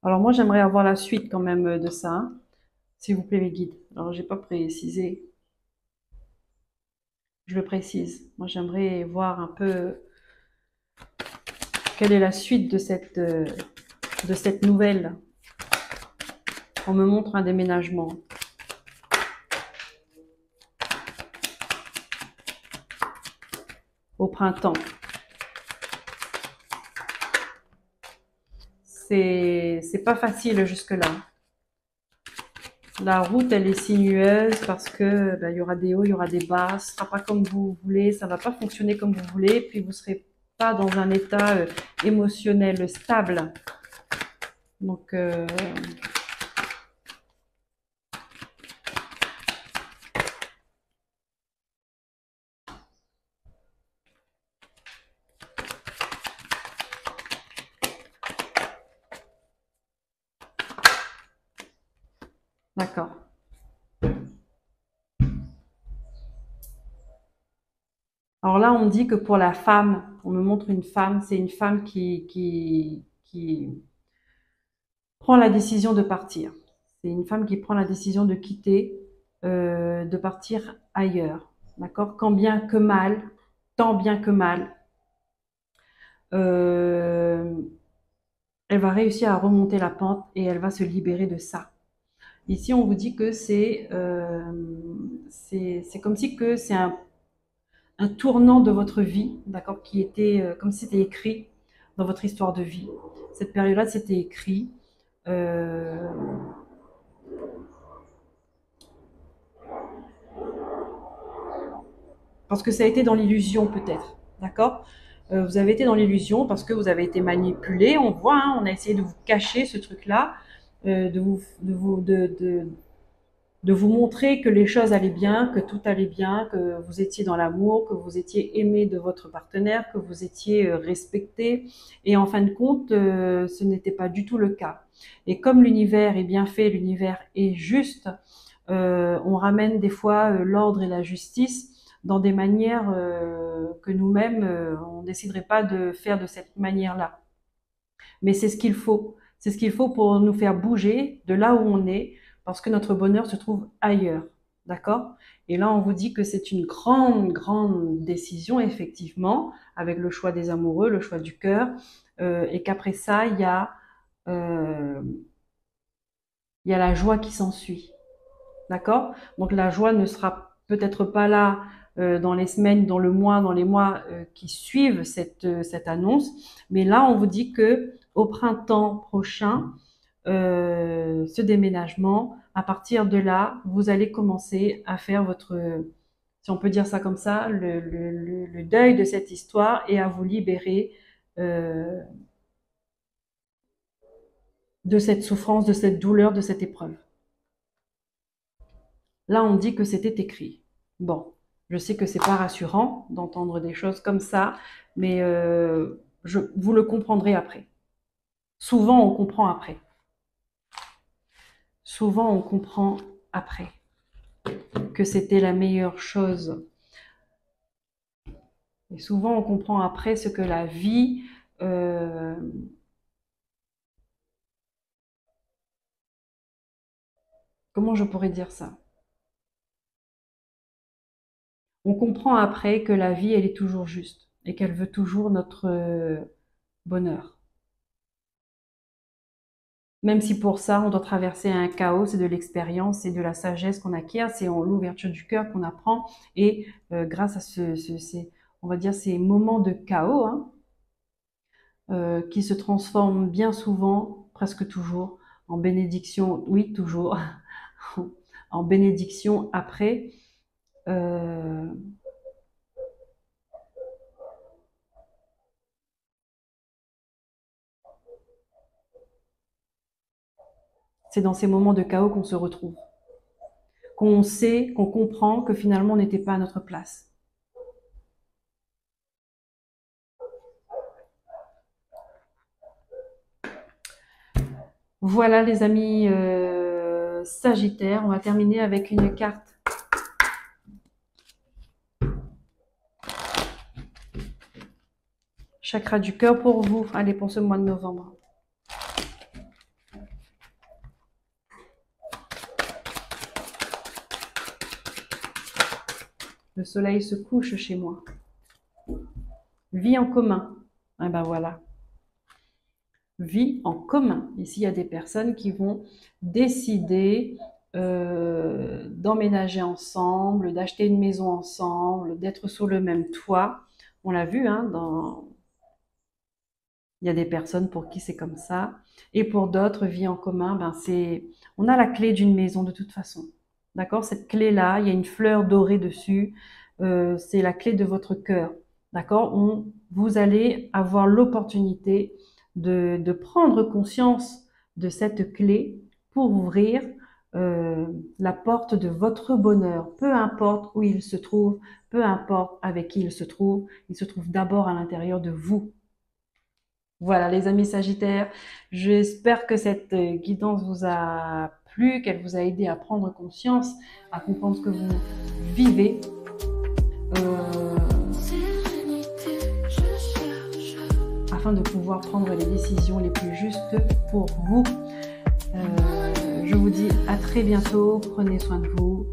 Alors moi, j'aimerais avoir la suite quand même de ça, hein. S'il vous plaît, mes guides. Alors, j'ai pas précisé. Je le précise. Moi, j'aimerais voir un peu quelle est la suite de cette nouvelle. On me montre un déménagement. Au printemps. C'est pas facile jusque-là. La route, elle est sinueuse parce que ben, il y aura des hauts, il y aura des bas. Ce sera pas comme vous voulez, ça va pas fonctionner comme vous voulez. Puis vous serez pas dans un état émotionnel stable. Donc, d'accord. Alors là, on me dit que pour la femme, on me montre une femme, c'est une femme qui prend la décision de partir. C'est une femme qui prend la décision de quitter, de partir ailleurs. D'accord? Quand bien que mal, tant bien que mal, euh, elle va réussir à remonter la pente et elle va se libérer de ça. Ici, on vous dit que c'est comme si que c'est un tournant de votre vie, d'accord, qui était comme si c'était écrit dans votre histoire de vie. Cette période-là, c'était écrit. Euh, parce que ça a été dans l'illusion peut-être, d'accord. Vous avez été dans l'illusion parce que vous avez été manipulé, on voit, hein, on a essayé de vous cacher ce truc-là, de vous montrer que les choses allaient bien, que tout allait bien, que vous étiez dans l'amour, que vous étiez aimé de votre partenaire, que vous étiez respecté. Et en fin de compte, ce n'était pas du tout le cas. Et comme l'univers est bien fait, l'univers est juste, on ramène des fois l'ordre et la justice dans des manières que nous-mêmes, on ne déciderait pas de faire de cette manière-là. Mais c'est ce qu'il faut. C'est ce qu'il faut pour nous faire bouger de là où on est, parce que notre bonheur se trouve ailleurs. D'accord? Et là, on vous dit que c'est une grande, grande décision, effectivement, avec le choix des amoureux, le choix du cœur, et qu'après ça, euh, il y a la joie qui s'ensuit. D'accord? Donc la joie ne sera peut-être pas là dans les semaines, dans le mois, dans les mois qui suivent cette annonce, mais là on vous dit que au printemps prochain, ce déménagement, à partir de là, vous allez commencer à faire votre, si on peut dire ça comme ça, le deuil de cette histoire et à vous libérer euh, de cette souffrance, de cette douleur, de cette épreuve. Là, on dit que c'était écrit. Bon, je sais que c'est pas rassurant d'entendre des choses comme ça, mais vous le comprendrez après. Souvent, on comprend après. Souvent, on comprend après que c'était la meilleure chose. Et souvent, on comprend après ce que la vie... comment je pourrais dire ça? On comprend après que la vie, elle est toujours juste et qu'elle veut toujours notre bonheur. Même si pour ça, on doit traverser un chaos, c'est de l'expérience, c'est de la sagesse qu'on acquiert, c'est en l'ouverture du cœur qu'on apprend. Et grâce à on va dire, ces moments de chaos, hein, qui se transforment bien souvent, presque toujours, en bénédiction, oui, toujours, en bénédiction après. C'est dans ces moments de chaos qu'on se retrouve, qu'on sait, qu'on comprend que finalement on n'était pas à notre place. Voilà les amis Sagittaires, on va terminer avec une carte. Chakra du cœur pour vous, allez, pour ce mois de novembre. Le soleil se couche chez moi. Vie en commun. Ah ben voilà. Vie en commun. Ici, il y a des personnes qui vont décider d'emménager ensemble, d'acheter une maison ensemble, d'être sous le même toit. On l'a vu, hein, il y a des personnes pour qui c'est comme ça. Et pour d'autres, vie en commun, ben on a la clé d'une maison de toute façon. D'accord? Cette clé-là, il y a une fleur dorée dessus. C'est la clé de votre cœur. D'accord? Vous allez avoir l'opportunité de prendre conscience de cette clé pour ouvrir la porte de votre bonheur. Peu importe où il se trouve, peu importe avec qui il se trouve d'abord à l'intérieur de vous. Voilà les amis Sagittaires, j'espère que cette guidance vous a plu, qu'elle vous a aidé à prendre conscience, à comprendre ce que vous vivez. Afin de pouvoir prendre les décisions les plus justes pour vous. Je vous dis à très bientôt, prenez soin de vous.